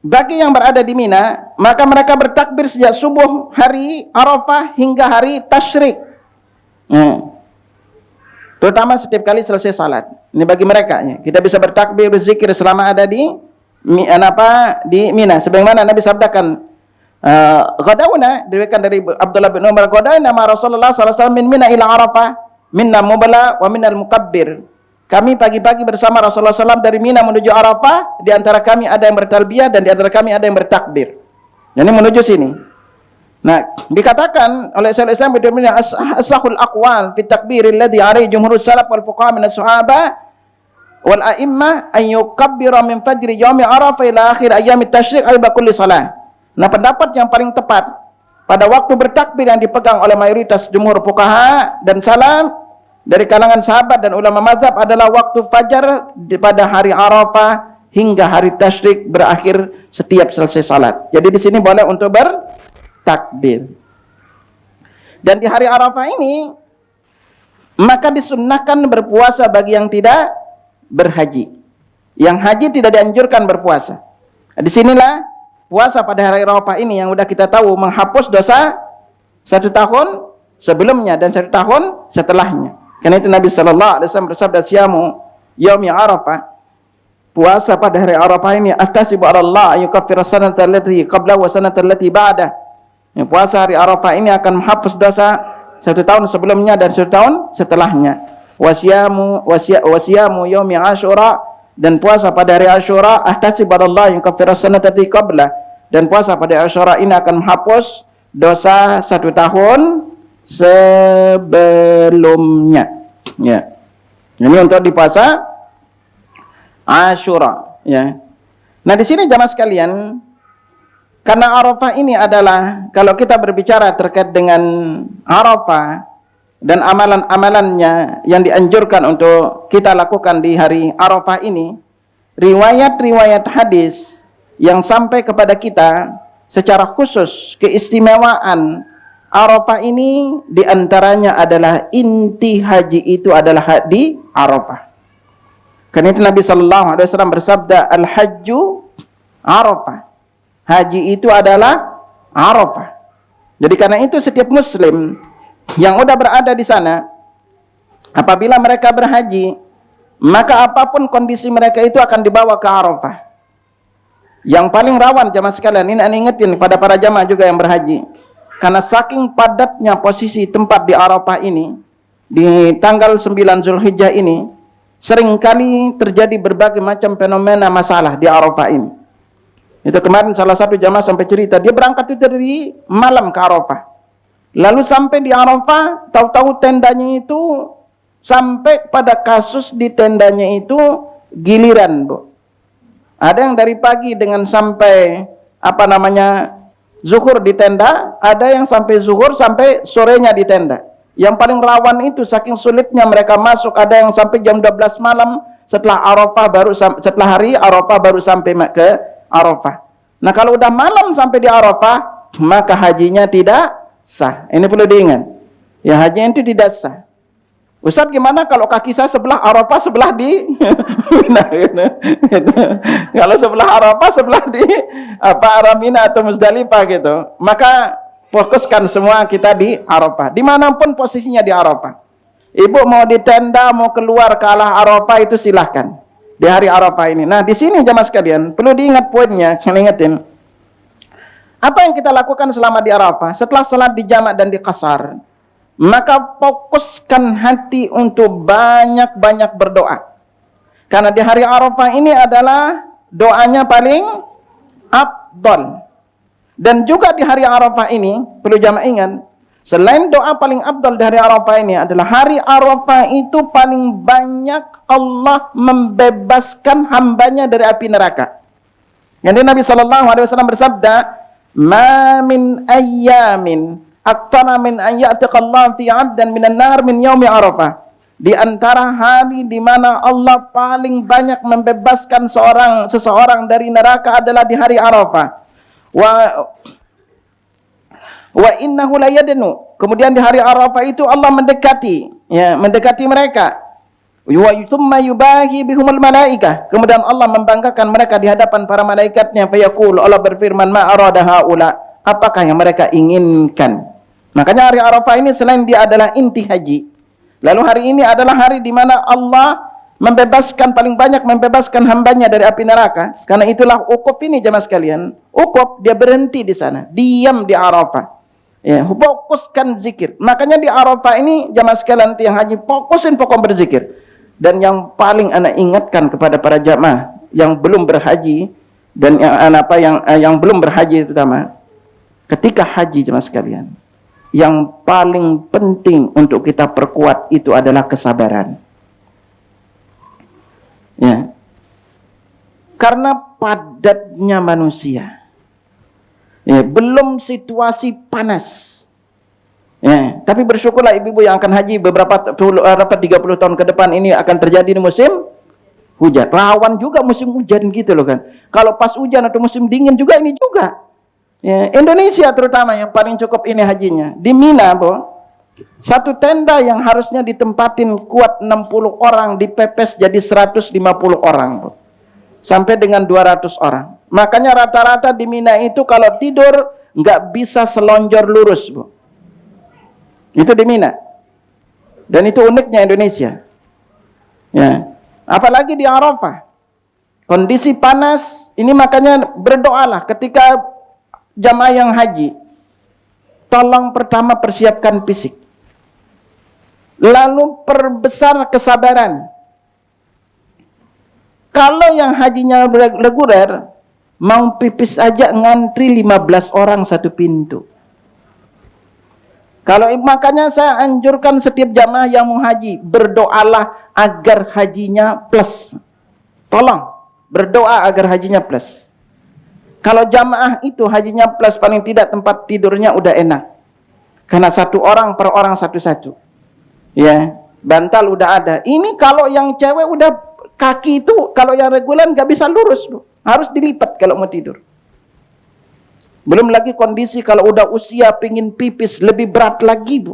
bagi yang berada di Mina, maka mereka bertakbir sejak subuh hari Arafah hingga hari Tasyrik. Terutama setiap kali selesai salat. Ini bagi mereka ya. Kita bisa bertakbir, berzikir selama ada di Mina. Sebagaimana Nabi sabdakan, ghadawna, diriwayatkan dari Abdullah bin Umar, ghadawna ma Rasulullah sallallahu alaihi wasallam min Mina ila Arafah, minna mubala wa minal mukabbir. Kami pagi-pagi bersama Rasulullah SAW dari Mina menuju Arafah. Di antara kami ada yang bertalbiyah dan di antara kami ada yang bertakbir. Ini menuju sini. Nah, dikatakan oleh Syaikhul Islam Ibnu Taimiyah, as-sahul aqwal fi takbir alladhi alaihi jumhurus salaf wal fuqaha min as-sahaba wal a'immah an yukabbira min fajri yaumi Arafah ila akhir ayyamit tasyrik aiba kulli salah. Nah, pendapat yang paling tepat pada waktu bertakbir yang dipegang oleh mayoritas jumhur fuqaha dan salam dari kalangan sahabat dan ulama mazhab adalah waktu fajar pada hari Arafah hingga hari Tasyrik berakhir setiap selesai salat. Jadi di sini boleh untuk bertakbir. Dan di hari Arafah ini maka disunnahkan berpuasa bagi yang tidak berhaji. Yang haji tidak dianjurkan berpuasa. Disinilah puasa pada hari Arafah ini yang udah kita tahu menghapus dosa 1 tahun sebelumnya dan 1 tahun setelahnya. Karena itu Nabi sallallahu alaihi wasallam bersabda, "Syamu yaumi Arafah." Puasa pada hari Arafah ini, "Ahtasibu 'ala Allah yukaffira sanata allati qabla wa sanata allati ba'da." Puasa hari Arafah ini akan menghapus dosa 1 tahun sebelumnya dan 1 tahun setelahnya. Wasiyamu yaumi Asyura, dan puasa pada hari Asyura, "Ahtasibu 'ala Allah yukaffira sanata allati qabla." Dan puasa pada Asyura ini akan menghapus dosa 1 tahun sebelumnya. Ya. Ini untuk di puasa Asyura, ya. Nah, di sini jamaah sekalian, karena Arafah ini adalah, kalau kita berbicara terkait dengan Arafah dan amalan-amalannya yang dianjurkan untuk kita lakukan di hari Arafah ini, riwayat-riwayat hadis yang sampai kepada kita secara khusus keistimewaan Arafah ini, diantaranya adalah inti haji itu adalah di Arafah. Karena itu Nabi sallallahu alaihi wasallam bersabda, "Al-hajju Arafah." Haji itu adalah Arafah. Jadi karena itu setiap muslim yang sudah berada di sana, apabila mereka berhaji, maka apapun kondisi mereka itu akan dibawa ke Arafah. Yang paling rawan jamaah sekalian, ini anda ingetin pada para jamaah juga yang berhaji, karena saking padatnya posisi tempat di Arafah ini, di tanggal 9 Zulhijjah ini, seringkali terjadi berbagai macam fenomena masalah di Arafah ini. Itu kemarin salah satu jamaah sampai cerita, dia berangkat itu dari malam ke Arafah. Lalu sampai di Arafah, tahu-tahu tendanya itu, sampai pada kasus di tendanya itu giliran, Bu. Ada yang dari pagi dengan sampai zuhur di tenda, ada yang sampai zuhur sampai sorenya di tenda. Yang paling rawan itu saking sulitnya mereka masuk, ada yang sampai jam 12 malam setelah hari Arafah baru sampai ke Arafah. Nah, kalau udah malam sampai di Arafah, maka hajinya tidak sah. Ini perlu diingat. Ya, hajinya itu tidak sah. Ustaz, gimana kalau kaki saya sebelah Arafah, sebelah di Mina, gitu. Kalau sebelah Arafah, sebelah di Mina atau Muzdalifah gitu. Maka fokuskan semua kita di Arafah. Dimanapun posisinya di Arafah. Ibu mau di tenda, mau keluar ke arah Arafah, itu silahkan di hari Arafah ini. Nah, di sini jamaah sekalian, perlu diingat poinnya, kalian ingetin. Apa yang kita lakukan selama di Arafah? Setelah salat di jamak dan di qasar, maka fokuskan hati untuk banyak-banyak berdoa. Karena di hari Arafah ini adalah doanya paling afdal. Dan juga di hari Arafah ini, perlu jamaah ingat, selain doa paling afdal di hari Arafah ini adalah hari Arafah itu paling banyak Allah membebaskan hambanya dari api neraka. Yang Nabi SAW bersabda, "Ma min ayyamin aktsara min an ya'tiqallahu fi 'abdan minan nar min yaumi Arafah." Di antara hari di mana Allah paling banyak membebaskan seseorang dari neraka adalah di hari Arafah. Wa innahu la yadnu. Kemudian di hari Arafah itu Allah mendekati mereka. Wa yutumma yubahi bihumul malaikah. Kemudian Allah membanggakan mereka di hadapan para malaikatnya. Fayaqul, Allah berfirman, "Ma arada haula." Apakah yang mereka inginkan? Makanya hari Arafah ini selain dia adalah inti haji, lalu hari ini adalah hari di mana Allah paling banyak membebaskan hambanya dari api neraka. Karena itulah ukuf ini jemaah sekalian. Ukuf dia berhenti di sana, diam di Arafah. Ya, fokuskan zikir. Makanya di Arafah ini jemaah sekalian yang haji, fokusin pokok berzikir. Dan yang paling anak ingatkan kepada para jamaah yang belum berhaji dan yang belum berhaji terutama, ketika haji jemaah sekalian, yang paling penting untuk kita perkuat itu adalah kesabaran. Ya. Karena padatnya manusia. Ya, belum situasi panas. Ya, tapi bersyukurlah ibu-ibu yang akan haji beberapa 30 tahun ke depan ini akan terjadi di musim hujan. Rawan juga musim hujan gitu loh kan. Kalau pas hujan atau musim dingin juga ini juga. Ya, Indonesia terutama yang paling cukup ini hajinya. Di Mina, satu tenda yang harusnya ditempatin kuat 60 orang dipepes jadi 150 orang, sampai dengan 200 orang. Makanya rata-rata di Mina itu kalau tidur nggak bisa selonjor lurus, itu di Mina. Dan itu uniknya Indonesia. Ya, apalagi di Arafah, kondisi panas ini. Makanya berdoalah ketika jamaah yang haji, tolong pertama persiapkan fisik, lalu perbesar kesabaran. Kalau yang hajinya reguler, mau pipis aja ngantri 15 orang satu pintu. Kalau makanya saya anjurkan setiap jamaah yang mau haji, berdoalah agar hajinya plus. Tolong berdoa agar hajinya plus. Kalau jamaah itu hajinya plus, paling tidak tempat tidurnya udah enak. Karena satu orang per orang satu-satu. Ya, bantal udah ada. Ini kalau yang cewek udah kaki itu, kalau yang reguler nggak bisa lurus, harus dilipat kalau mau tidur. Belum lagi kondisi kalau udah usia pingin pipis lebih berat lagi,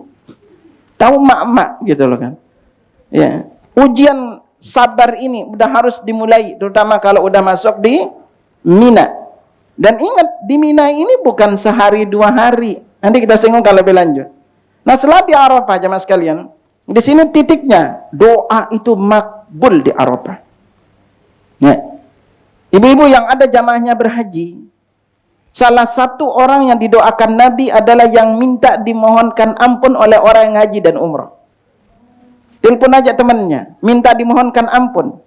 Tahu mak-mak gitu loh kan. Ya, ujian sabar ini udah harus dimulai, terutama kalau udah masuk di Mina. Dan ingat, di Mina ini bukan sehari 2 hari. Nanti kita singgung kalau lebih lanjut. Nah, setelah di Arafah jemaah sekalian, di sini titiknya, doa itu makbul di Arafah. Ya. Ibu-ibu yang ada jamaahnya berhaji, salah satu orang yang didoakan Nabi adalah yang minta dimohonkan ampun oleh orang yang haji dan umrah. Telepon aja temannya, minta dimohonkan ampun.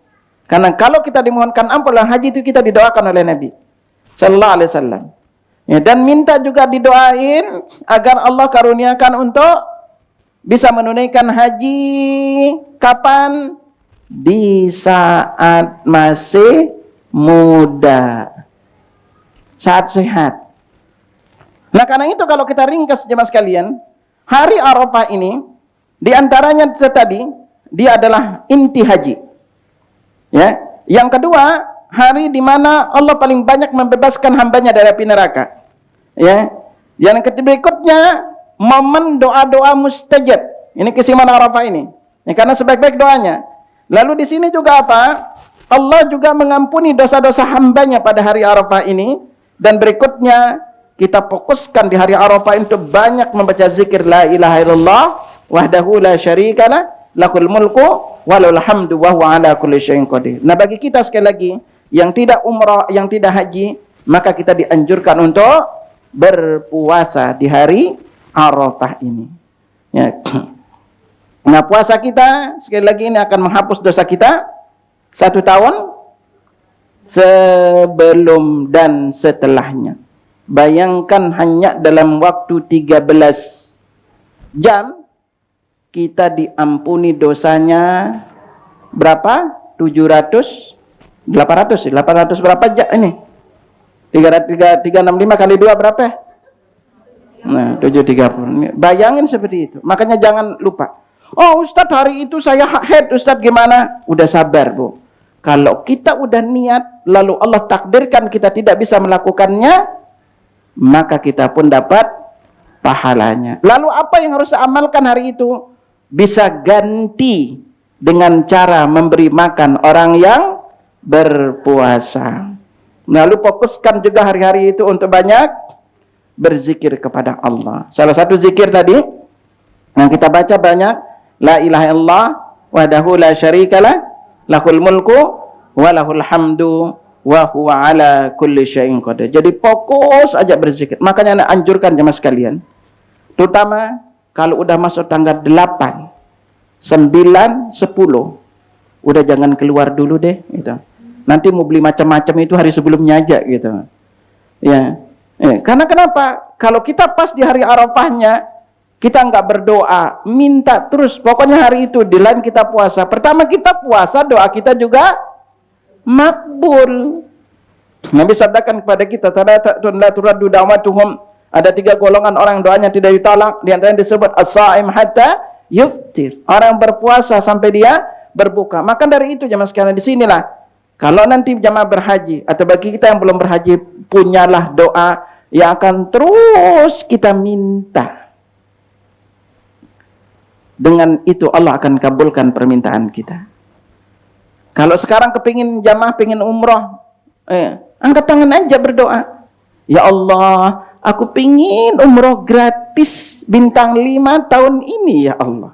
Karena kalau kita dimohonkan ampun oleh haji itu kita didoakan oleh Nabi sallallahu alaihi wasallam. Ya, dan minta juga didoain agar Allah karuniakan untuk bisa menunaikan haji kapan? Di saat masih muda, saat sehat. Nah, karena itu kalau kita ringkas jemaah sekalian, hari Arafah ini diantaranya tadi dia adalah inti haji. Ya, yang kedua, hari di mana Allah paling banyak membebaskan hambanya dari api neraka. Ya, yang berikutnya momen doa-doa mustajab. Ini kesimpulan Arafah ini. Ya, karena sebaik-baik doanya. Lalu di sini juga apa? Allah juga mengampuni dosa-dosa hambanya pada hari Arafah ini. Dan berikutnya kita fokuskan di hari Arafah untuk banyak membaca zikir la ilaha illallah wahdahu la syarikalah lakul mulku walul hamdu wa huwa ala kulli syai'in qadir. Nah, bagi kita sekali lagi yang tidak umrah, yang tidak haji, maka kita dianjurkan untuk berpuasa di hari Arafah ini. Ya. Nah, puasa kita sekali lagi ini akan menghapus dosa kita 1 tahun sebelum dan setelahnya. Bayangkan hanya dalam waktu 13 jam kita diampuni dosanya berapa? 800 berapa jam ini? 365 kali 2 berapa? Nah, 730. Bayangin seperti itu. Makanya jangan lupa. Oh, Ustadz, hari itu saya haid, Ustadz gimana? Udah sabar, Bu. Kalau kita udah niat, lalu Allah takdirkan kita tidak bisa melakukannya, maka kita pun dapat pahalanya. Lalu apa yang harus saya amalkan hari itu? Bisa ganti dengan cara memberi makan orang yang berpuasa. Lalu fokuskan juga hari-hari itu untuk banyak berzikir kepada Allah. Salah satu zikir tadi yang kita baca banyak, la ilaha illallah wahdahu la syarikalah lahul mulku wa lahul hamdu wa huwa ala kulli syai'in qadir. Jadi fokus aja berzikir. Makanya saya anjurkan jemaah sekalian, terutama kalau udah masuk tanggal 8, 9, 10, udah jangan keluar dulu deh gitu. Nanti mau beli macam-macam itu hari sebelumnya aja gitu. Ya. Karena kenapa? Kalau kita pas di hari Arafahnya kita nggak berdoa, minta terus, pokoknya hari itu di lain kita puasa. Pertama kita puasa, doa kita juga makbul. Nabi sabdakan kepada kita, la turaddu da'watuhum, ada 3 golongan orang doanya tidak ditolak. Di antaranya disebut as-sha'im hatta yuftir, orang yang berpuasa sampai dia berbuka. Maka dari itu jemaah sekalian, di sinilah kalau nanti jemaah berhaji atau bagi kita yang belum berhaji, punyalah doa yang akan terus kita minta. Dengan itu Allah akan kabulkan permintaan kita. Kalau sekarang kepingin jamaah, pingin umroh, angkat tangan aja berdoa. Ya Allah, aku pingin umroh gratis bintang 5 tahun ini ya Allah.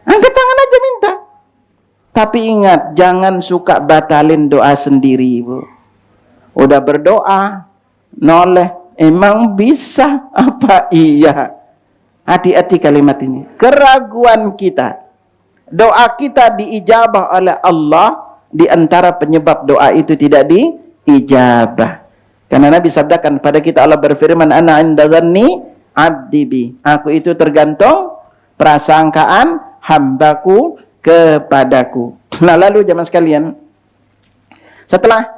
Angkat tangan aja minta. Tapi ingat, jangan suka batalin doa sendiri, Bu. Udah berdoa, noleh, emang bisa apa iya? Hati-hati kalimat ini. Keraguan kita, doa kita diijabah oleh Allah, di antara penyebab doa itu tidak diijabah. Karena Nabi sabdakan pada kita, Allah berfirman, ana inda dhanni abdi bi. Aku itu tergantung prasangkaan hambaku kepadaku. Nah, lalu jemaah sekalian, setelah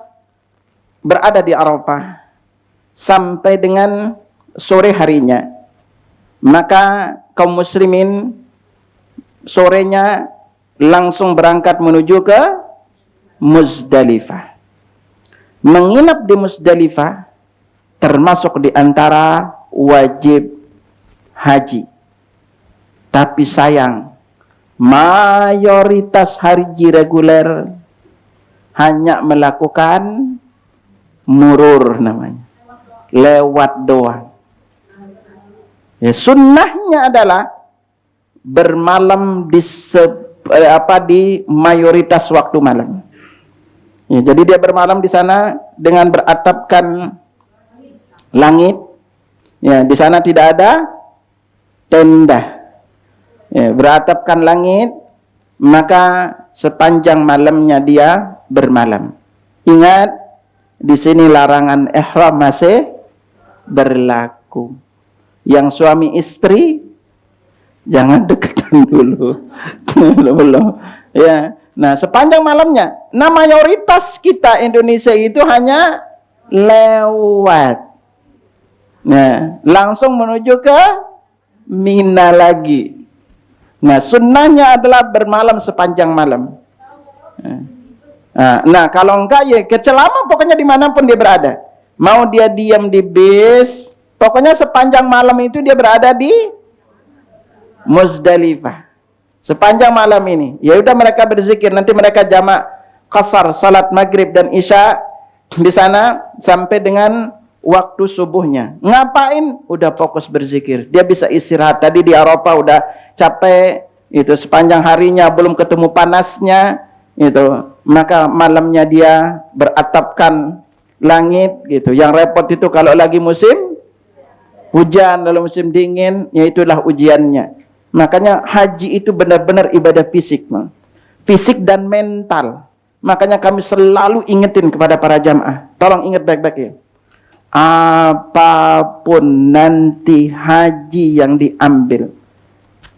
berada di Arafah sampai dengan sore harinya, maka kaum muslimin sorenya langsung berangkat menuju ke Muzdalifah. Menginap di Muzdalifah termasuk di antara wajib haji. Tapi sayang, mayoritas haji reguler hanya melakukan murur namanya, lewat doang. Ya, sunnahnya adalah bermalam di mayoritas waktu malam. Ya, jadi dia bermalam di sana dengan beratapkan langit. Ya, di sana tidak ada tenda. Ya, beratapkan langit, maka sepanjang malamnya dia bermalam. Ingat, di sini larangan ihram masih berlaku. Yang suami istri jangan dekatan dulu. Belum. Ya. Nah, sepanjang malamnya. Nah, mayoritas kita Indonesia itu hanya lewat. Nah, langsung menuju ke Mina lagi. Nah, sunnahnya adalah bermalam sepanjang malam. Nah, kalau enggak ya kecelama pokoknya dimanapun dia berada. Mau dia diam di bis, pokoknya sepanjang malam itu dia berada di Muzdalifah. Sepanjang malam ini, ya udah mereka berzikir. Nanti mereka jamak qasar salat maghrib dan isya di sana sampai dengan waktu subuhnya. Ngapain? Udah fokus berzikir. Dia bisa istirahat. Tadi di Arafah udah capek, itu sepanjang harinya belum ketemu panasnya, itu. Maka malamnya dia beratapkan langit, gitu. Yang repot itu kalau lagi musim hujan, lalu musim dingin, ya itulah ujiannya. Makanya haji itu benar-benar ibadah fisik, fisik dan mental. Makanya kami selalu ingetin kepada para jamaah, tolong ingat baik-baik ya. Apapun nanti haji yang diambil,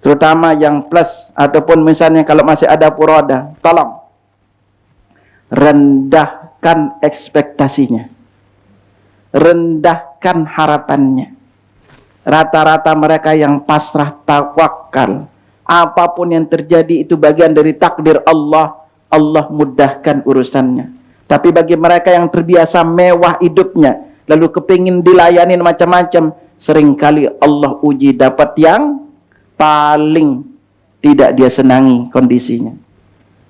terutama yang plus ataupun misalnya kalau masih ada furoda, tolong rendahkan ekspektasinya, rendahkan harapannya. Rata-rata mereka yang pasrah tawakal, apapun yang terjadi itu bagian dari takdir Allah, Allah mudahkan urusannya. Tapi bagi mereka yang terbiasa mewah hidupnya, lalu kepingin dilayani macam-macam, seringkali Allah uji dapat yang paling tidak dia senangi kondisinya.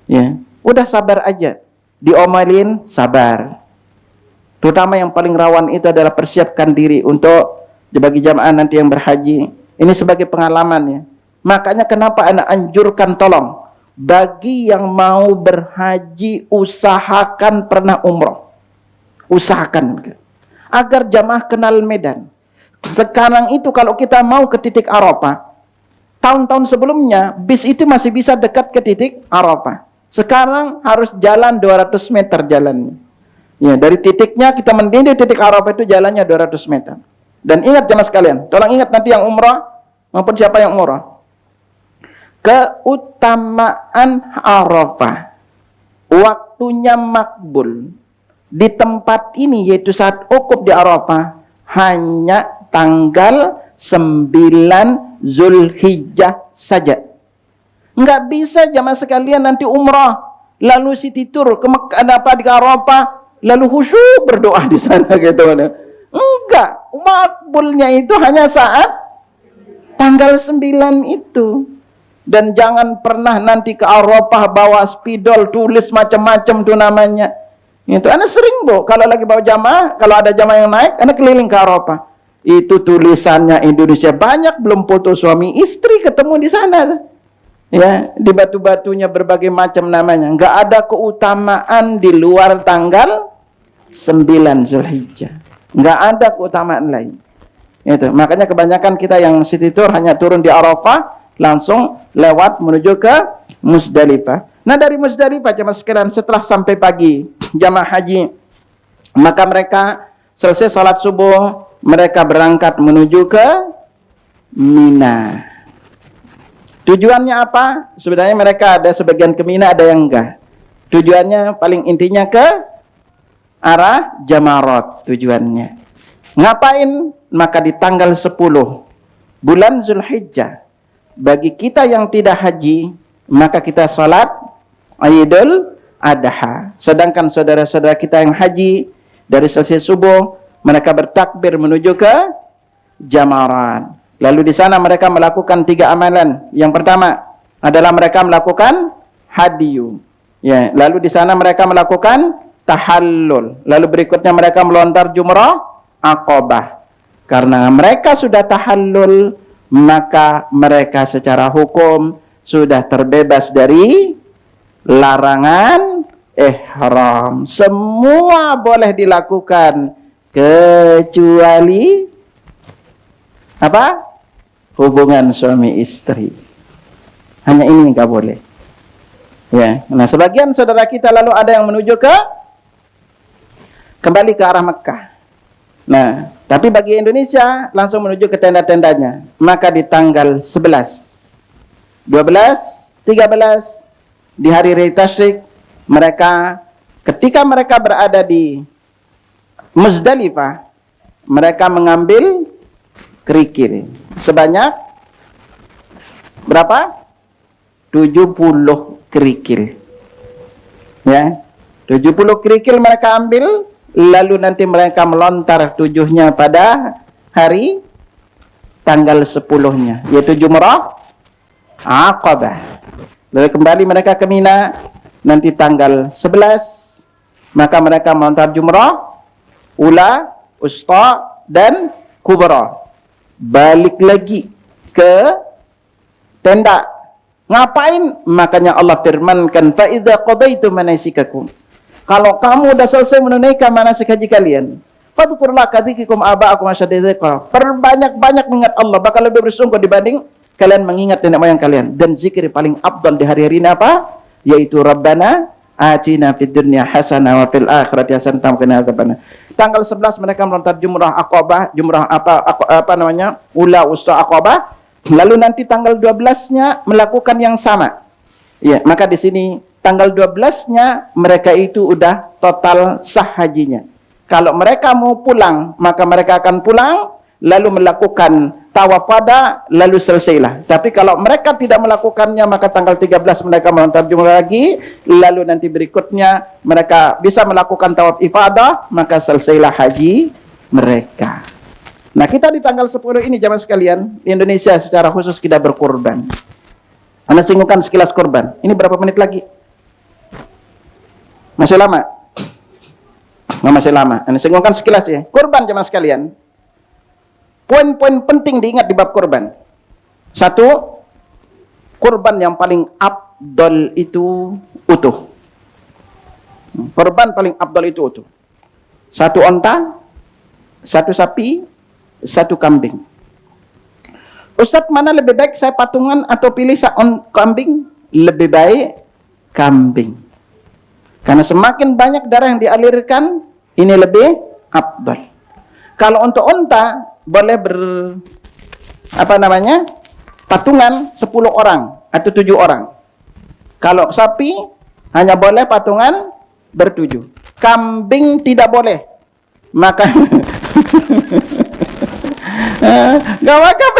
Ya, udah sabar aja, diomelin sabar. Terutama yang paling rawan itu adalah persiapkan diri untuk bagi jamaah nanti yang berhaji. Ini sebagai pengalaman ya. Makanya kenapa anak anjurkan, tolong bagi yang mau berhaji usahakan pernah umroh. Usahakan agar jamaah kenal medan. Sekarang itu kalau kita mau ke titik Arafah, tahun-tahun sebelumnya bis itu masih bisa dekat ke titik Arafah. Sekarang harus jalan 200 meter jalannya. Ya, dari titiknya kita mendidih titik Arafah itu jalannya 200 meter. Dan ingat jemaah sekalian, tolong ingat nanti yang umrah maupun siapa yang umrah, keutamaan Arafah, waktunya makbul di tempat ini, yaitu saat wukuf di Arafah, hanya tanggal 9 Zulhijjah saja. Enggak bisa jemaah sekalian nanti umrah lalu city tour ke Mekah, di Arafah, lalu khusyuk berdoa di sana gitu. Enggak, makbulnya itu hanya saat tanggal 9 itu. Dan jangan pernah nanti ke Arafah bawa spidol, tulis macam-macam tuh namanya. Itu anak sering kalau lagi bawa jamaah, kalau ada jamaah yang naik, anak keliling ke Arafah. Itu tulisannya Indonesia banyak, belum foto suami istri ketemu di sana. Ya, di batu-batunya berbagai macam namanya. Enggak ada keutamaan di luar tanggal 9 Zulhijjah. Enggak ada keutamaan lain. Itu. Makanya kebanyakan kita yang city tour hanya turun di Arafah, langsung lewat menuju ke Musdalifah. Nah, dari Musdalifah jemaah sekalian, setelah sampai pagi jamaah haji, maka mereka selesai salat subuh, mereka berangkat menuju ke Mina. Tujuannya apa? Sebenarnya mereka ada sebagian ke Mina, ada yang enggak. Tujuannya paling intinya ke arah Jamarat tujuannya. Ngapain? Maka di tanggal 10 bulan Zulhijjah, bagi kita yang tidak haji, maka kita sholat Idul Adha. Sedangkan saudara-saudara kita yang haji, dari selesai subuh, mereka bertakbir menuju ke Jamarat. Lalu di sana mereka melakukan 3 amalan. Yang pertama adalah mereka melakukan hadiyu. Ya, lalu di sana mereka melakukan tahallul. Lalu berikutnya mereka melontar jumrah Aqabah. Karena mereka sudah tahallul, maka mereka secara hukum sudah terbebas dari larangan ihram. Semua boleh dilakukan kecuali apa? Hubungan suami istri. Hanya ini enggak boleh. Ya. Nah, sebagian saudara kita lalu ada yang menuju kembali ke arah Mekah. Nah, tapi bagi Indonesia langsung menuju ke tenda-tendanya. Maka di tanggal 11, 12, 13 di hari raya Tasyrik, mereka ketika mereka berada di Muzdalifah, mereka mengambil kerikil sebanyak berapa? 70 kerikil. Ya. 70 kerikil mereka ambil. Lalu nanti mereka melontar 7-nya pada hari tanggal 10-nya, yaitu Jumrah Aqabah. Lalu kembali mereka ke Mina nanti tanggal 11, maka mereka melontar Jumrah Ula, Usta, dan Kubra. Balik lagi ke tenda. Ngapain? Makanya Allah firmankan, fa idza qadaitum manasikakum. Kalau kamu sudah selesai menunaikan manasik haji kalian, fadhkurullah kadzikikum aba'akum asyadda dzikra. Perbanyak-banyak mengingat Allah, bakal lebih bersungguh dibanding kalian mengingat nenek moyang kalian. Dan zikir paling afdal di hari-hari ini apa? Yaitu Rabbana atina fid dunya hasanah wa fil akhirati hasanah wa qina adzabannar. Tanggal 11 mereka melontar jumrah Aqabah, jumrah apa namanya? Ula, Usta, Aqabah. Lalu nanti tanggal 12-nya melakukan yang sama. Ya, maka di sini tanggal 12-nya mereka itu udah total sah hajinya. Kalau mereka mau pulang, maka mereka akan pulang lalu melakukan tawaf wada lalu selesailah. Tapi kalau mereka tidak melakukannya, maka tanggal 13 mereka melontar jumrah lagi, lalu nanti berikutnya mereka bisa melakukan tawaf ifadah, maka selesailah haji mereka. Nah, kita di tanggal 10 ini jamaah sekalian, Indonesia secara khusus kita berkurban. Anda singgungan sekilas kurban. Ini berapa menit lagi? Masih lama? Nggak masih lama. Anda singgungan sekilas ya. Kurban jamaah sekalian. Poin-poin penting diingat di bab kurban. 1, kurban yang paling afdal itu utuh. Kurban paling afdal itu utuh. 1 onta, 1 sapi, 1 kambing. Ustadz, mana lebih baik saya patungan atau pilih kambing? Lebih baik kambing. Karena semakin banyak darah yang dialirkan, ini lebih afdal. Kalau untuk unta boleh patungan 10 orang atau 7 orang. Kalau sapi hanya boleh patungan ber-7. Kambing tidak boleh. Maka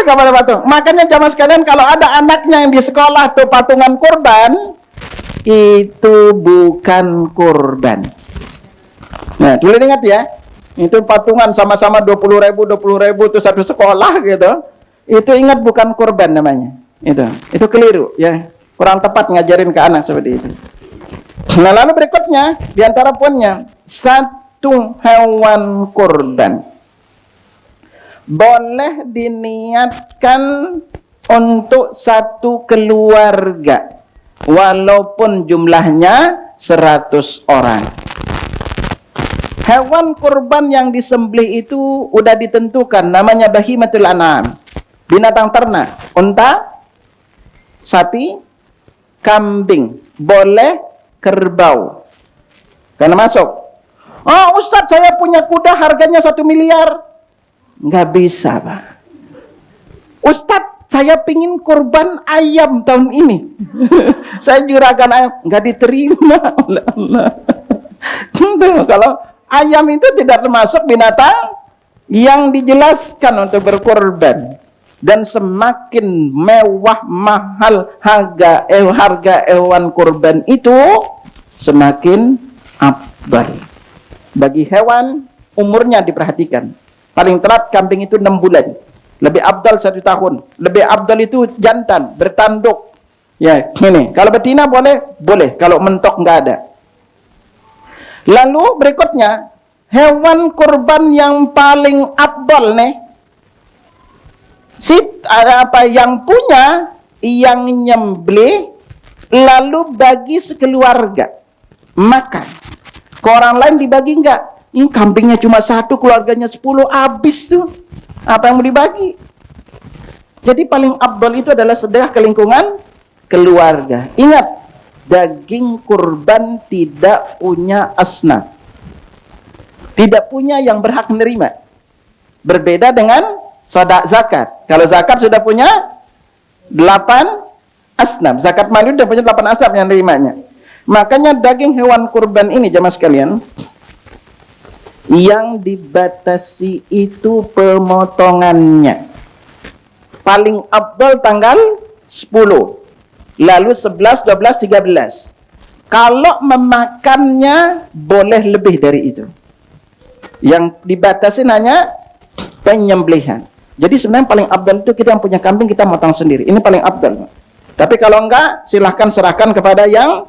gak boleh patung. Makanya jamaah sekalian, kalau ada anaknya yang di sekolah tuh patungan kurban, itu bukan kurban. Nah, dulu ingat ya, Itu patungan sama-sama 20.000 itu satu sekolah gitu. Itu ingat bukan kurban namanya. Itu keliru ya. Kurang tepat ngajarin ke anak seperti itu. Nah, lalu berikutnya di antara poinnya, satu hewan kurban boleh diniatkan untuk satu keluarga walaupun jumlahnya 100 orang. Hewan kurban yang disembelih itu udah ditentukan, namanya bahimatul an'am, binatang ternak, unta, sapi, kambing, boleh kerbau. Karena masuk. Oh Ustadz, saya punya kuda harganya 1 miliar. Nggak bisa, Pak. Ustadz, saya pingin kurban ayam tahun ini. Saya juragan ayam. Nggak diterima oleh Allah. Kalau ayam itu tidak termasuk binatang yang dijelaskan untuk berkorban. Dan semakin mewah, mahal harga hewan kurban itu, semakin afdal. Bagi hewan, umurnya diperhatikan. Paling telat kambing itu 6 bulan. Lebih afdal 1 tahun. Lebih afdal itu jantan, bertanduk. Ya, ini. Kalau betina boleh, boleh. Kalau mentok nggak ada. Lalu berikutnya, hewan kurban yang paling afdal nih, yang punya, yang nyembelih, lalu bagi sekeluarga makan. Ke orang lain dibagi enggak? Ini kambingnya cuma 1, keluarganya 10, habis tuh. Apa yang mau dibagi? Jadi paling afdal itu adalah sedekah ke lingkungan keluarga. Ingat, daging kurban tidak punya asnaf. Tidak punya yang berhak menerima. Berbeda dengan zakat. Kalau zakat sudah punya 8 asnaf. Zakat mal sudah punya 8 asnaf yang nerimanya. Makanya daging hewan kurban ini jamaah sekalian, yang dibatasi itu pemotongannya. Paling afdal tanggal 10. Lalu 11, 12, 13. Kalau memakannya boleh lebih dari itu. Yang dibatasi hanya penyembelihan. Jadi sebenarnya paling afdal itu kita yang punya kambing kita motong sendiri. Ini paling afdal. Tapi kalau enggak, silahkan serahkan kepada yang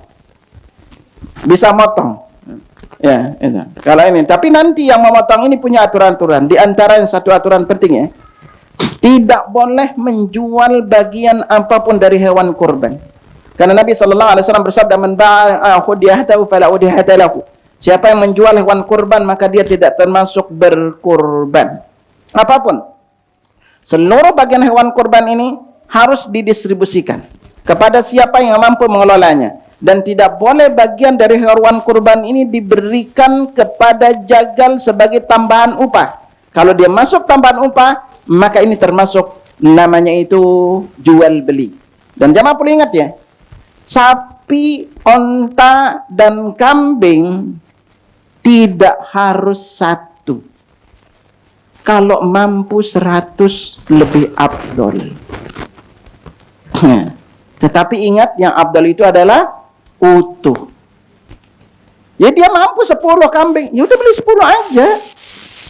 bisa motong. Ya, itu. Kalau ini. Tapi nanti yang memotong ini punya aturan-aturan. Di antara yang satu aturan penting ya, tidak boleh menjual bagian apapun dari hewan kurban. Karena Nabi SAW bersabda, "Man ba'a hudiyatahu fala udhiyata lahu." Siapa yang menjual hewan kurban maka dia tidak termasuk berkurban. Apapun, seluruh bagian hewan kurban ini harus didistribusikan kepada siapa yang mampu mengelolanya. Dan tidak boleh bagian dari hewan kurban ini diberikan kepada jagal sebagai tambahan upah. Kalau dia masuk tambahan upah, maka ini termasuk namanya itu jual beli. Dan jamaah perlu ingat ya, sapi, onta, dan kambing tidak harus 1. Kalau mampu 100 lebih afdol. Tetapi ingat, yang afdal itu adalah utuh. Ya dia mampu 10 kambing, ya udah beli 10 aja.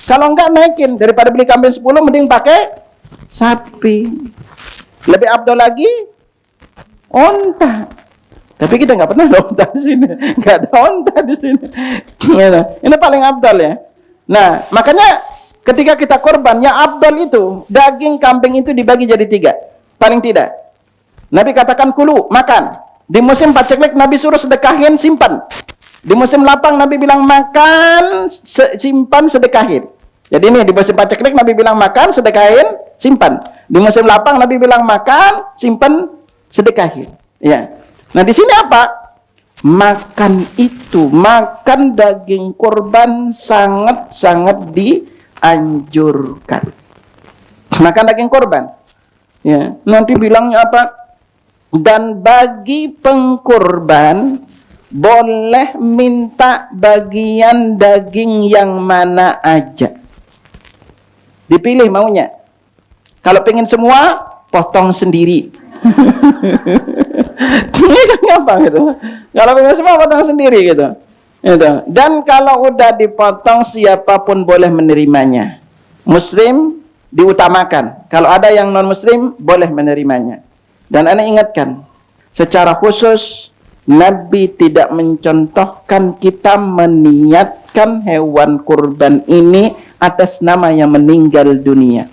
Kalau enggak naikin, daripada beli kambing 10 mending pakai sapi. Lebih afdal lagi onta. Tapi kita nggak pernah ada onta di sini, nggak ada onta di sini. Ini paling afdal ya. Nah makanya ketika kita korban, yang afdal itu daging kambing itu dibagi jadi 3, paling tidak. Nabi katakan kulu, makan. Di musim paceklik Nabi suruh sedekahin, simpan. Di musim lapang Nabi bilang makan, simpan, sedekahin. Jadi ini di musim paceklik Nabi bilang makan, sedekahin, simpan. Di musim lapang Nabi bilang makan, simpan, sedekahin. Ya. Nah di sini apa? Makan itu, makan daging kurban sangat-sangat dianjurkan. Makan daging kurban. Ya. Nanti bilangnya apa? Dan bagi pengkurban boleh minta bagian daging yang mana aja. Dipilih maunya. Kalau pengen semua, potong sendiri. Ini kan gampang gitu. Kalau pengen semua, potong sendiri gitu. Itu. Dan kalau udah dipotong siapapun boleh menerimanya. Muslim diutamakan. Kalau ada yang non muslim boleh menerimanya. Dan ana ingatkan, secara khusus Nabi tidak mencontohkan kita meniatkan hewan kurban ini atas nama yang meninggal dunia.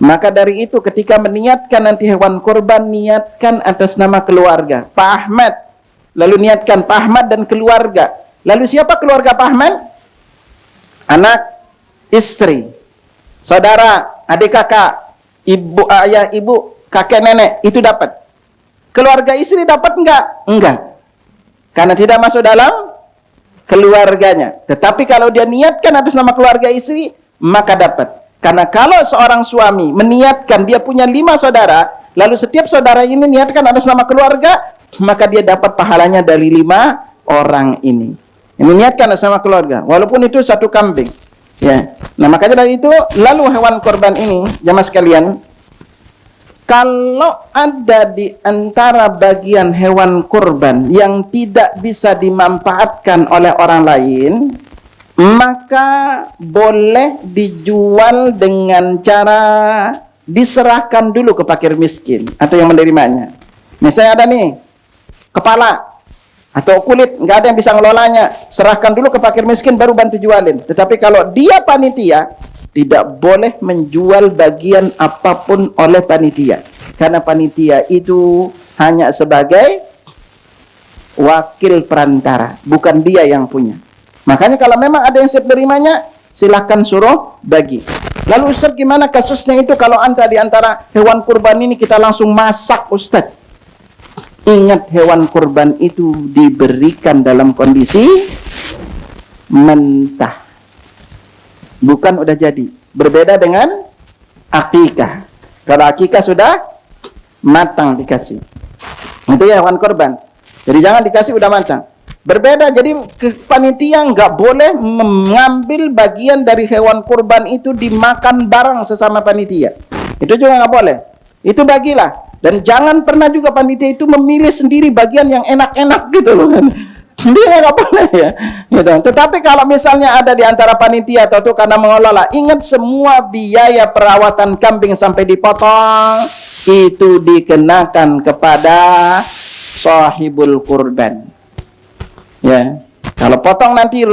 Maka dari itu ketika meniatkan nanti hewan kurban, niatkan atas nama keluarga. Pak Ahmad, lalu niatkan Pak Ahmad dan keluarga. Lalu siapa keluarga Pak Ahmad? Anak, istri, saudara, adik kakak, ibu, ayah, ibu, kakek, nenek, itu dapat. Keluarga istri dapat enggak? Enggak. Karena tidak masuk dalam keluarganya. Tetapi kalau dia niatkan atas nama keluarga istri, maka dapat. Karena kalau seorang suami meniatkan dia punya 5 saudara, lalu setiap saudara ini niatkan atas nama keluarga, maka dia dapat pahalanya dari 5 orang ini. Ini niatkan atas nama keluarga, walaupun itu 1 kambing. Ya. Nah, makanya dari itu, lalu hewan korban ini, jamaah sekalian, kalau ada di antara bagian hewan kurban yang tidak bisa dimanfaatkan oleh orang lain, maka boleh dijual dengan cara diserahkan dulu ke fakir miskin atau yang menerimanya. Misalnya ada nih kepala atau kulit, nggak ada yang bisa ngelolanya, serahkan dulu ke fakir miskin baru bantu jualin. Tetapi kalau dia panitia, tidak boleh menjual bagian apapun oleh panitia, karena panitia itu hanya sebagai wakil perantara, bukan dia yang punya. Makanya kalau memang ada yang siap menerimanya, silahkan suruh bagi. Lalu Ustaz, gimana kasusnya itu kalau di antara hewan kurban ini kita langsung masak, Ustaz? Ingat, hewan kurban itu diberikan dalam kondisi mentah, bukan udah jadi. Berbeda dengan akikah. Kalau akikah sudah matang dikasih, itu ya hewan kurban. Jadi jangan dikasih udah matang. Berbeda, jadi panitia nggak boleh mengambil bagian dari hewan kurban itu dimakan bareng sesama panitia. Itu juga nggak boleh. Itu bagilah. Dan jangan pernah juga panitia itu memilih sendiri bagian yang enak-enak gitu loh. Dia nggak boleh ya. Gitu. Tetapi kalau misalnya ada di antara panitia atau itu karena mengelola, ingat semua biaya perawatan kambing sampai dipotong itu dikenakan kepada sahibul kurban. Ya. Kalau potong nanti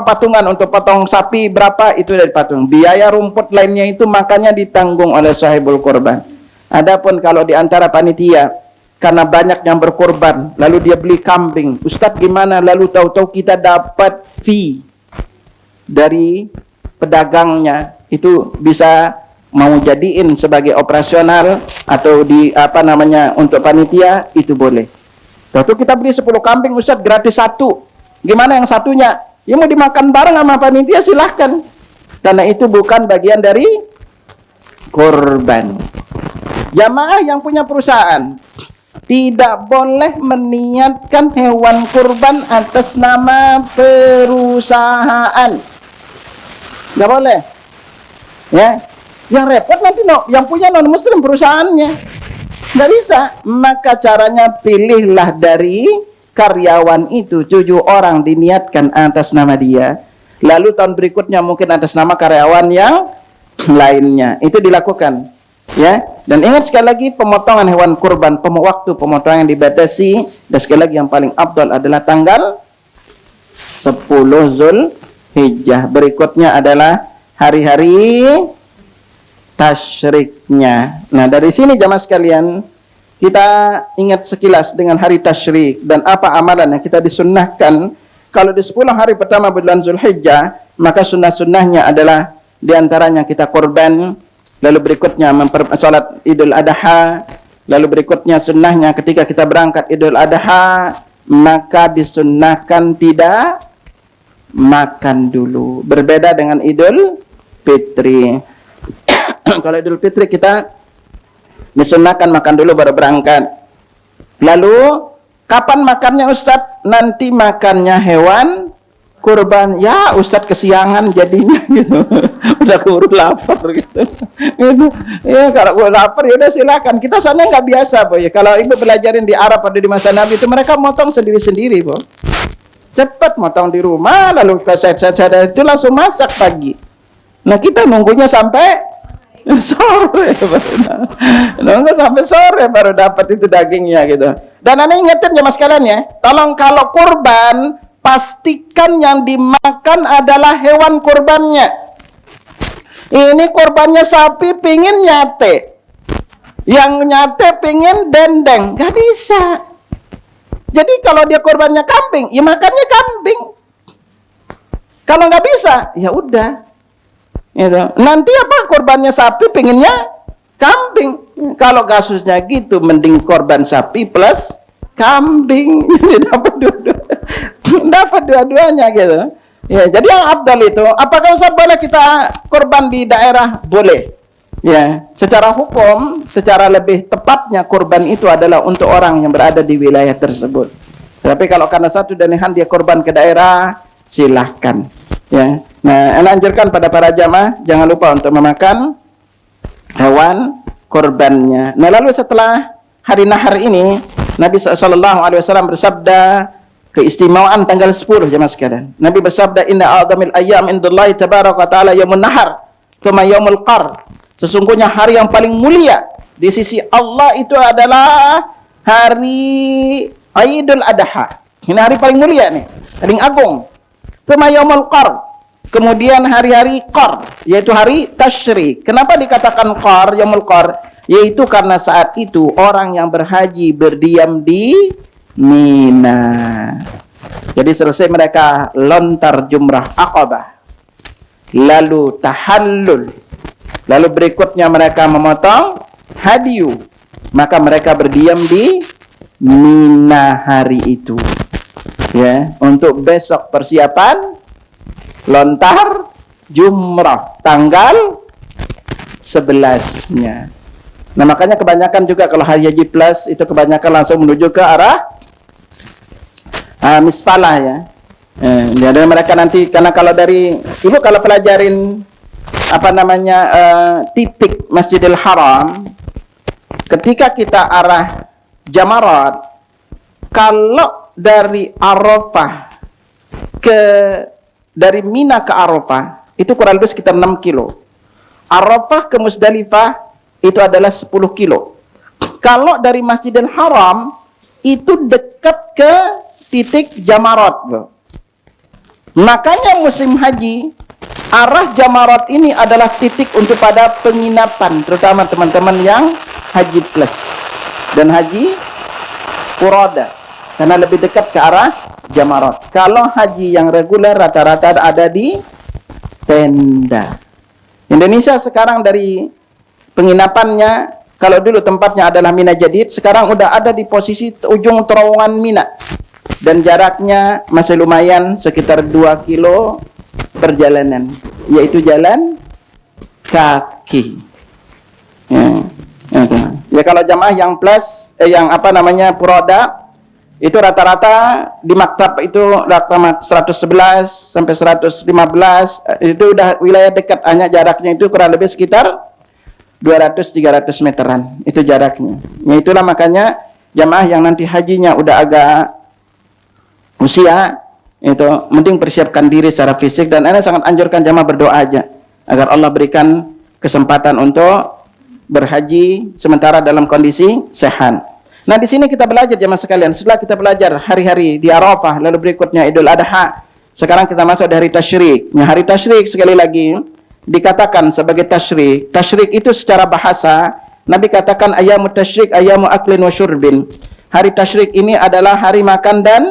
patungan untuk potong sapi berapa itu dari patung. Biaya rumput lainnya itu makanya ditanggung oleh sahibul kurban. Adapun kalau di antara panitia karena banyak yang berkorban, lalu dia beli kambing, Ustadz gimana? Lalu tahu-tahu kita dapat fee dari pedagangnya, itu bisa mau jadiin sebagai operasional atau di untuk panitia, itu boleh. Tahu-tahu kita beli 10 kambing, Ustadz gratis 1. Gimana yang satunya? Ya mau dimakan bareng sama panitia, silahkan. Karena itu bukan bagian dari korban. Jamaah yang punya perusahaan tidak boleh meniatkan hewan kurban atas nama perusahaan. Nggak boleh. Ya, yang repot nanti yang punya non muslim perusahaannya. Nggak bisa. Maka caranya pilihlah dari karyawan itu 7 orang diniatkan atas nama dia. Lalu tahun berikutnya mungkin atas nama karyawan yang lainnya. Itu dilakukan. Ya, dan ingat sekali lagi pemotongan hewan kurban, waktu pemotongan yang dibatasi, dan sekali lagi yang paling afdal adalah tanggal 10 Zulhijjah. Berikutnya adalah hari-hari tasyriknya. Nah, dari sini jamaah sekalian, kita ingat sekilas dengan hari tasyrik dan apa amalan yang kita disunnahkan. Kalau di 10 hari pertama bulan Zulhijjah, maka sunnah-sunnahnya adalah diantaranya kita korban. Lalu berikutnya sholat Idul Adha. Lalu berikutnya sunnahnya ketika kita berangkat Idul Adha, maka disunnahkan tidak makan dulu. Berbeda dengan Idul Fitri. Kalau Idul Fitri kita disunnahkan makan dulu baru berangkat. Lalu kapan makannya Ustadz? Nanti makannya hewan kurban. Ya Ustadz kesiangan jadinya gitu. Udah keburu lapar gitu. Ya kalau gue lapar ya udah silakan. Kita soalnya nggak biasa, Boy. Kalau ibu belajarin di Arab atau di masa Nabi itu mereka motong sendiri-sendiri, Boy. cepat motong di rumah, lalu ke set itu langsung masak pagi. Nah kita nunggunya sampai sore nunggu sampai sore baru dapat itu dagingnya gitu. Dan Anda ingetin jemaah sekalian ya, tolong kalau kurban pastikan yang dimakan adalah hewan kurbannya. Ini kurbannya sapi pingin nyate, yang nyate pingin dendeng, gak bisa. Jadi kalau dia korbannya kambing, ya makannya kambing. Kalau nggak bisa, ya udah. Gitu. Nanti apa korbannya sapi, pengennya kambing. Kalau kasusnya gitu, mending korban sapi plus kambing. Dapat dua-duanya gitu. Ya, jadi yang abdal itu, apakah Ustaz boleh kita korban di daerah? Boleh. Ya, secara hukum, secara lebih tepatnya korban itu adalah untuk orang yang berada di wilayah tersebut. Tapi kalau karena satu dan lain dia korban ke daerah, silahkan. Ya, nah, saya anjurkan pada para jamaah jangan lupa untuk memakan hewan korbannya. Nah, lalu setelah hari nahar ini, Nabi SAW bersabda keistimewaan tanggal 10 jamaah sekalian. Nabi bersabda, Inna a'zamil ayyam indallahi tabaraka wa ta'ala yaumun nahar, tsumma yaumul qar. Sesungguhnya hari yang paling mulia di sisi Allah itu adalah hari Idul Adha. Ini hari paling mulia nih, paling agung. Tsumma yaumul qar. Kemudian hari-hari qar, yaitu hari tasyrik. Kenapa dikatakan qar, yaumul qar? Yaitu karena saat itu orang yang berhaji berdiam di Mina. Jadi selesai mereka lontar jumrah Aqabah, lalu tahallul, lalu berikutnya mereka memotong hadiyu, maka mereka berdiam di Mina hari itu, ya, untuk besok persiapan lontar jumrah tanggal 11-nya. Nah, makanya kebanyakan juga kalau hari haji plus itu kebanyakan langsung menuju ke arah Misfalah ya. Jadi mereka nanti, karena kalau dari ibu kalau pelajarin apa namanya titik Masjidil Haram, ketika kita arah Jamarat, kalau dari Arafah dari Mina ke Arafah itu kurang lebih sekitar 6 kilo. Arafah ke Musdalifah itu adalah 10 kilo. Kalau dari Masjidil Haram itu dekat ke titik Jamarat, bro. Makanya musim haji arah Jamarat ini adalah titik untuk pada penginapan, terutama teman-teman yang haji plus dan haji Qurada, karena lebih dekat ke arah Jamarat. Kalau haji yang reguler rata-rata ada di tenda. Indonesia sekarang dari penginapannya, kalau dulu tempatnya adalah Mina Jadid, sekarang udah ada di posisi ujung terowongan Mina. Dan jaraknya masih lumayan, sekitar 2 kilo perjalanan, yaitu jalan kaki. Ya kalau jamaah yang plus, yang apa namanya Puroda, itu rata-rata di maktab itu rata 111 sampai 115, itu udah wilayah dekat, hanya jaraknya itu kurang lebih sekitar 200-300 meteran, itu jaraknya. Ya itulah makanya jamaah yang nanti hajinya udah agak usia, itu mending persiapkan diri secara fisik, dan saya sangat anjurkan jamaah berdoa aja agar Allah berikan kesempatan untuk berhaji sementara dalam kondisi sehat. Nah, di sini kita belajar jamaah sekalian, setelah kita belajar hari-hari di Arafah, lalu berikutnya Idul Adha, sekarang kita masuk di hari tasyrik. Nah, hari tasyrik sekali lagi dikatakan sebagai tasyrik. Tasyrik itu secara bahasa Nabi katakan ayyamu tasyrik ayyamu aklin wa syurbin. Hari tasyrik ini adalah hari makan dan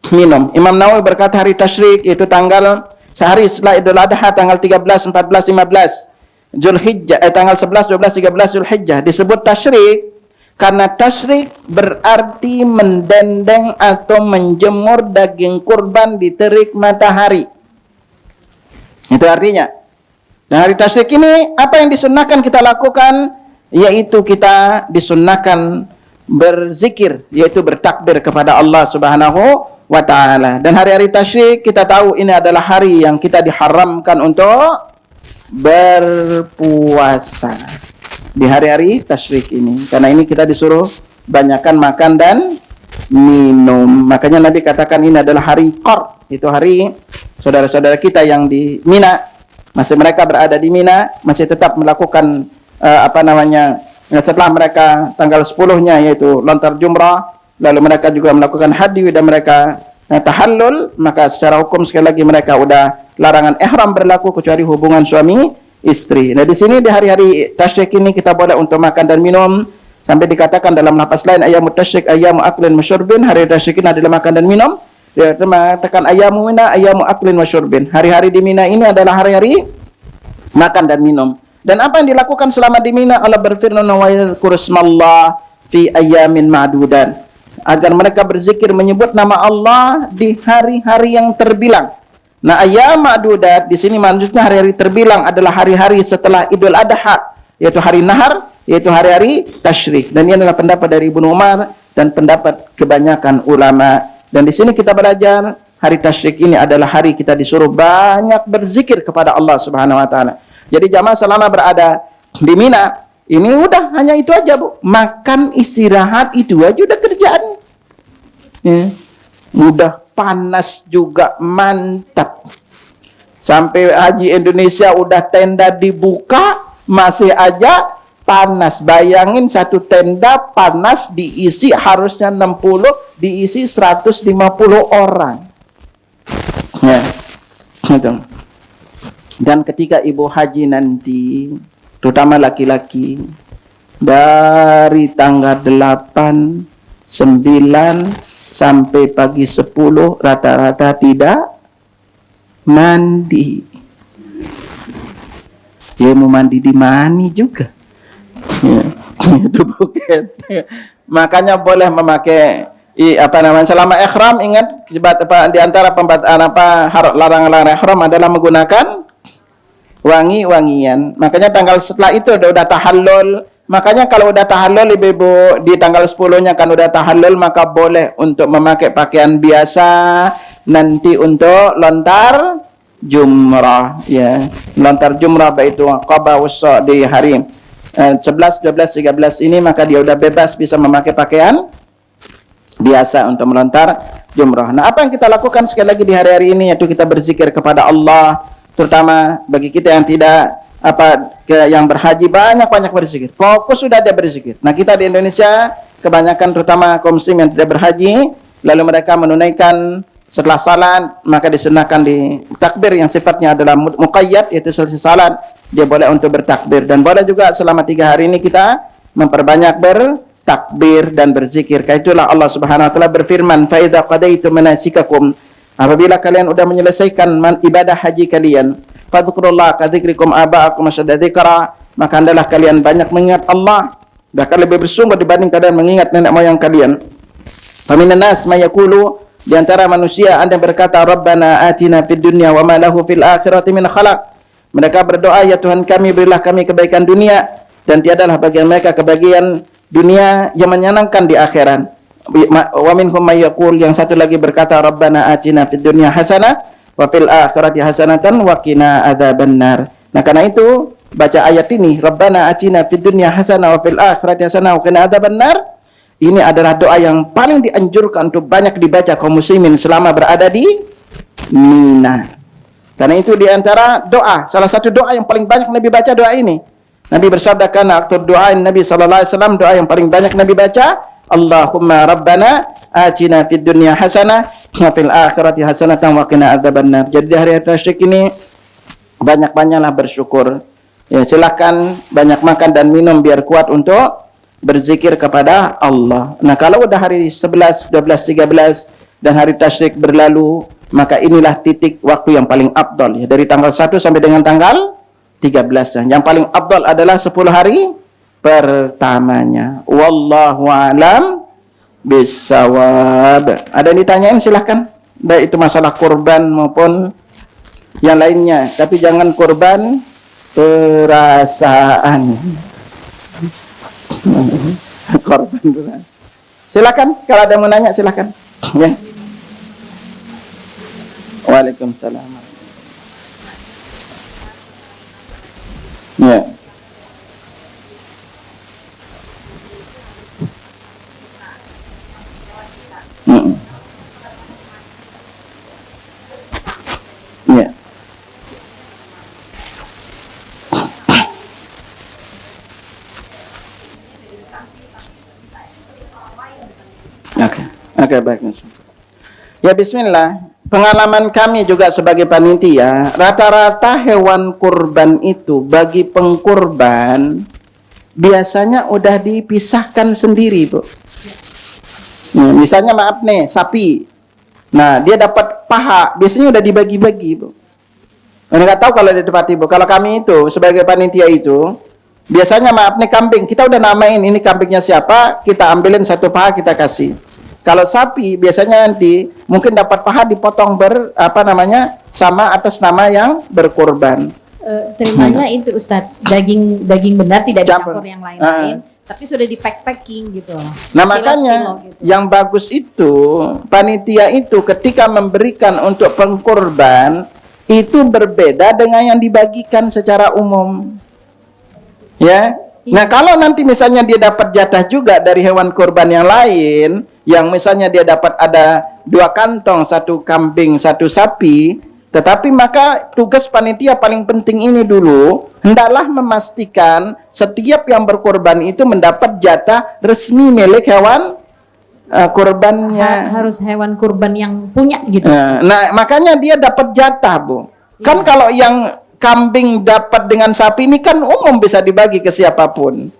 minum. Imam Nawawi berkata hari tasyrik itu tanggal sehari setelah Idul Adha, tanggal 13, 14, 15 Zulhijjah, tanggal 11, 12, 13 Zulhijjah. Disebut tasyrik karena tasyrik berarti mendendeng atau menjemur daging kurban di terik matahari. Itu artinya. Nah, hari tasyrik ini apa yang disunnahkan kita lakukan? Yaitu kita disunnahkan berzikir, yaitu bertakbir kepada Allah Subhanahu wa ta'ala. Dan hari-hari tasyrik kita tahu ini adalah hari yang kita diharamkan untuk berpuasa di hari-hari tasyrik ini, karena ini kita disuruh banyakkan makan dan minum. Makanya Nabi katakan ini adalah hari Qar, itu hari saudara-saudara kita yang di Mina, masih mereka berada di Mina, masih tetap melakukan setelah mereka tanggal 10-nya yaitu lontar jumrah, lalu mereka juga melakukan hadi dan mereka tahallul, maka secara hukum sekali lagi mereka udah larangan ihram berlaku kecuali hubungan suami istri. Nah, di sini di hari-hari tasyrik ini kita boleh untuk makan dan minum, sampai dikatakan dalam lafaz lain ayamut tasyrik ayamu aklin wa syurbin, hari tasyrik ini adalah makan dan minum. Dia mengatakan ayamu Mina ayamu aklin wa syurbin. Hari-hari di Mina ini adalah hari-hari makan dan minum. Dan apa yang dilakukan selama di Mina? Allah berfirman wa yadhkuru ismallah fi ayamin ma'dudan, agar mereka berzikir menyebut nama Allah di hari-hari yang terbilang. Nah, ayyam ma'dudat di sini maksudnya hari-hari terbilang adalah hari-hari setelah Idul Adha, yaitu hari nahar, yaitu hari-hari tasyrik. Dan ini adalah pendapat dari Ibnu Umar dan pendapat kebanyakan ulama. Dan di sini kita belajar hari tasyrik ini adalah hari kita disuruh banyak berzikir kepada Allah Subhanahu wa taala. Jadi jamaah selama berada di Mina ini udah hanya itu aja, Bu. Makan, istirahat, itu aja udah kerjaan. Ya. Udah panas juga mantap. Sampai Haji Indonesia udah tenda dibuka, masih aja panas. Bayangin satu tenda panas diisi harusnya 60, diisi 150 orang. Ya. Gitu. Dan ketika ibu haji nanti, terutama laki-laki, dari tanggal 8, 9 sampai pagi 10 rata-rata tidak mandi. Dia mau mandi di mani juga. Ya, itu bukan. Makanya boleh memakai selama ihram, ingat di antara larangan-larangan ihram adalah menggunakan wangi-wangian. Makanya tanggal setelah itu udah tahallul. Makanya kalau udah tahallul ibu-ibu di tanggal 10-nya kan udah tahallul, maka boleh untuk memakai pakaian biasa nanti untuk lontar jumrah, ya. Lontar jumrah baik itu Aqabah Wusta di hari 11, 12, 13 ini, maka dia udah bebas bisa memakai pakaian biasa untuk melontar jumrah. Nah, apa yang kita lakukan sekali lagi di hari-hari ini yaitu kita berzikir kepada Allah, terutama bagi kita yang tidak yang berhaji, banyak-banyak berzikir. Fokus sudah ada berzikir. Nah, kita di Indonesia kebanyakan terutama kaum muslim yang tidak berhaji, lalu mereka menunaikan setelah salat, maka disunahkan di takbir yang sifatnya adalah muqayyad, yaitu selesai salat dia boleh untuk bertakbir. Dan boleh juga selama 3 hari ini kita memperbanyak bertakbir dan berzikir. Karena itulah Allah Subhanahu wa taala berfirman, "Fa idza qadaitum manasikakum", apabila kalian sudah menyelesaikan ibadah haji kalian, fadhkurullah kadzikrikum aba'akum asyadda dzikra, maka hendaklah kalian banyak mengingat Allah, bahkan lebih bersungguh dibanding kalian mengingat nenek moyang kalian. Faminan nas may yaqulu, di antara manusia ada yang berkata, Rabbana atina fid dunya wa ma lahu fil akhirati min khalaq. Mereka berdoa, ya Tuhan kami, berilah kami kebaikan dunia dan tiadalah bagian mereka kebahagiaan dunia yang menyenangkan di akhirat. Wa minhum may yaqul, yang satu lagi berkata, Rabbana atina fid dunya hasanah wa fil akhirati hasanatan wa qina adzabannar. Nah, karena itu baca ayat ini, Rabbana atina fid dunya hasanah wa fil akhirati hasanah wa qina adzabannar. Ini adalah doa yang paling dianjurkan untuk banyak dibaca kaum muslimin selama berada di Mina. Karena itu di antara doa, salah satu doa yang paling banyak Nabi baca doa ini. Nabi bersabda, kana aktsar doa Nabi sallallahu alaihi wasallam, doa yang paling banyak Nabi baca, Allahumma rabbana atina fid dunya hasanah wa fil akhirati hasanatan wa qina adzabannar. Jadi di hari tasyrik ini banyak-banyaklah bersyukur. Ya, silakan banyak makan dan minum biar kuat untuk berzikir kepada Allah. Nah, kalau udah hari 11, 12, 13 dan hari tasyrik berlalu, maka inilah titik waktu yang paling afdal, ya, dari tanggal 1 sampai dengan tanggal 13. Yang paling afdal adalah 10 hari pertamanya. Wallahu a'lam bisawab. Ada yang ditanyain silahkan, baik itu masalah kurban maupun yang lainnya, tapi jangan kurban perasaan. Korban dulu. Silakan kalau ada yang mau nanya silakan. Ya. Waalaikumsalam. Ya. Oke, baik. Ya bismillah. Pengalaman kami juga sebagai panitia, rata-rata hewan kurban itu bagi pengkurban biasanya udah dipisahkan sendiri, Bu. Nah, misalnya maaf nih, sapi. Nah, dia dapat paha, biasanya udah dibagi-bagi, Bu. Anda nggak tahu kalau di tempat Ibu. Kalau kami itu sebagai panitia itu, biasanya maaf nih kambing, kita udah namain ini kambingnya siapa, kita ambilin satu paha kita kasih. Kalau sapi biasanya nanti mungkin dapat paha dipotong sama atas nama yang berkurban. Terimanya itu Ustadz, daging benar tidak dicampur yang lain-lain, tapi sudah di packing gitu. Nah makanya gitu. Yang bagus itu panitia itu ketika memberikan untuk pengkurban itu berbeda dengan yang dibagikan secara umum. Ya. Nah kalau nanti misalnya dia dapat jatah juga dari hewan kurban yang lain, yang misalnya dia dapat ada 2 kantong, 1 kambing, 1 sapi, tetapi maka tugas panitia paling penting ini dulu, hendaklah memastikan setiap yang berkorban itu mendapat jatah resmi milik hewan kurbannya. Harus hewan kurban yang punya gitu. Nah makanya dia dapat jatah, Bu. Kan kalau yang kambing dapat dengan sapi ini kan umum bisa dibagi ke siapapun.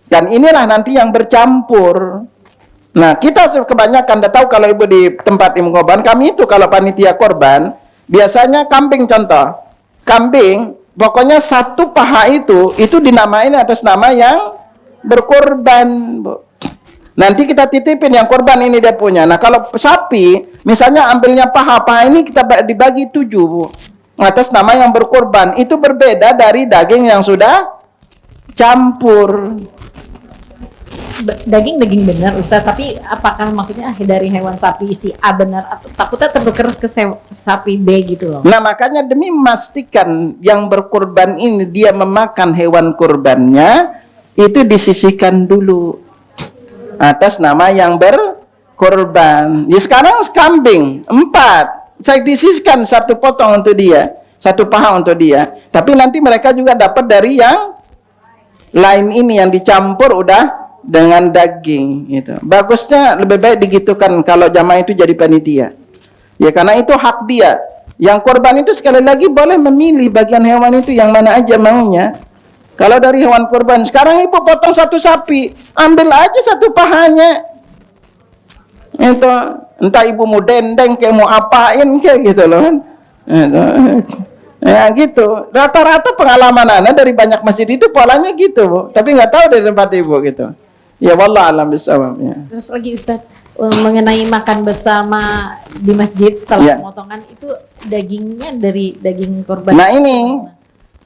Dan inilah nanti yang bercampur. Nah, kita kebanyakan udah tahu kalau Ibu di tempat Ibu korban, kami itu kalau panitia korban, biasanya kambing contoh. Kambing, pokoknya 1 paha itu dinamain atas nama yang berkorban, Bu. Nanti kita titipin yang korban ini dia punya. Nah, kalau sapi, misalnya ambilnya paha ini kita dibagi 7, Bu. Atas nama yang berkorban. Itu berbeda dari daging yang sudah campur. Daging benar Ustaz, tapi apakah maksudnya dari hewan sapi si A benar atau takutnya tertukar ke sapi B gitu loh. Nah makanya demi memastikan yang berkorban ini dia memakan hewan kurbannya, itu disisihkan dulu atas nama yang berkorban. Ya sekarang kambing 4, saya disisihkan 1 potong untuk dia, 1 paha untuk dia, tapi nanti mereka juga dapat dari yang lain ini yang dicampur udah dengan daging gitu. Bagusnya lebih baik digitukan kalau jamaah itu jadi panitia. Ya karena itu hak dia. Yang korban itu sekali lagi boleh memilih bagian hewan itu yang mana aja maunya. Kalau dari hewan korban, sekarang Ibu potong 1 sapi, ambil aja 1 pahanya. Itu entah Ibu mau dendeng kayak mau apain kayak gitu loh kan. Ya gitu. Rata-rata pengalaman Anda dari banyak masjid itu polanya gitu, Bu. Tapi nggak tahu dari tempat Ibu gitu. Ya wallah alam bisawab ya. Terus lagi Ustadz, mengenai makan bersama di masjid setelah pemotongan itu dagingnya dari daging korban. Nah ini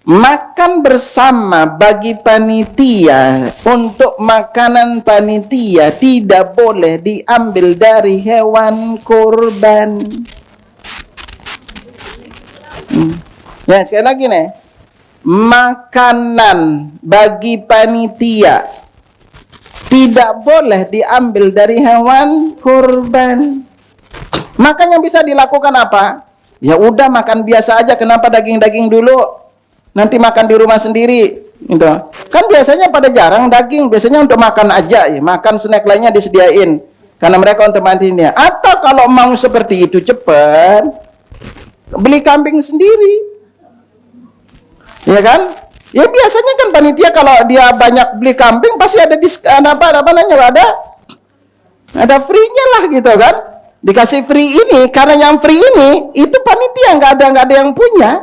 makan bersama bagi panitia, untuk makanan panitia tidak boleh diambil dari hewan kurban. Ya sekali lagi nih, makanan bagi panitia tidak boleh diambil dari hewan kurban. Maka yang bisa dilakukan apa? Ya udah makan biasa aja, kenapa daging-daging dulu? Nanti makan di rumah sendiri gitu. Kan biasanya pada jarang daging, biasanya untuk makan aja ya, makan snack lainnya disediain karena mereka untuk mandinya. Atau kalau mau seperti itu cepat, beli kambing sendiri. Ya kan? Ya biasanya kan panitia kalau dia banyak beli kambing pasti ada ada free-nya lah gitu kan. Dikasih free ini karena yang free ini itu panitia nggak ada yang punya.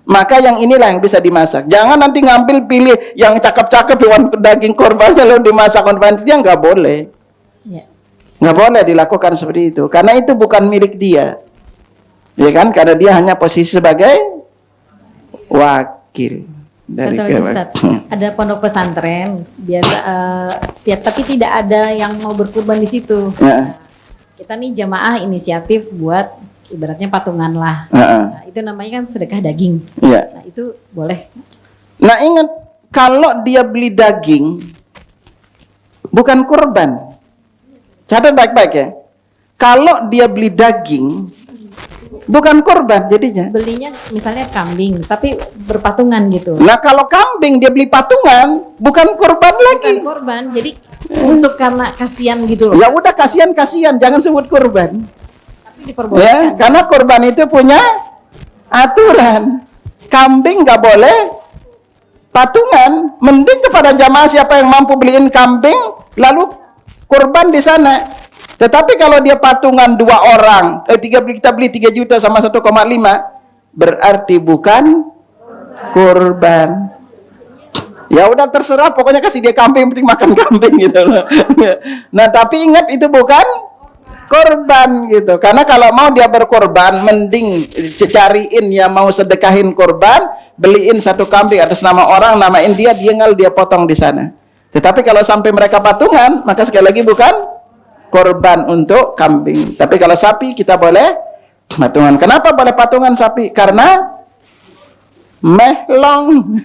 Maka yang inilah yang bisa dimasak. Jangan nanti ngambil pilih yang cakep-cakep hewan daging korban lalu dimasak oleh panitia, nggak boleh. Nggak boleh dilakukan seperti itu karena itu bukan milik dia. Ya kan? Karena dia hanya posisi sebagai wakil. Satu lagi Ustaz, ada pondok pesantren biasa, tapi tidak ada yang mau berkurban di situ. Kita nih jamaah inisiatif buat ibaratnya patungan lah. Nah, itu namanya kan sedekah daging. Nah, itu boleh. Nah ingat, kalau dia beli daging bukan kurban. Catat baik-baik ya. Kalau dia beli daging bukan korban jadinya. Belinya misalnya kambing, tapi berpatungan gitu. Nah kalau kambing dia beli patungan, bukan korban lagi. Bukan korban, jadi untuk karena kasihan gitu loh. Ya udah kasihan, jangan sebut kurban. Tapi diperbolehkan. Ya, karena kurban itu punya aturan. Kambing nggak boleh patungan. Mending kepada jamaah siapa yang mampu beliin kambing, lalu kurban di sana. Tetapi kalau dia patungan 2 orang, kita beli 3 juta sama 1,5, berarti bukan kurban. Ya udah terserah, pokoknya kasih dia kambing, penting makan kambing gitu loh. Nah tapi ingat itu bukan korban gitu. Karena kalau mau dia berkorban, mending cariin yang mau sedekahin korban, beliin 1 kambing atas nama orang, namain dia dia potong di sana. Tetapi kalau sampai mereka patungan, maka sekali lagi bukan korban untuk kambing. Tapi kalau sapi kita boleh patungan. Kenapa boleh patungan sapi? Karena mehlong.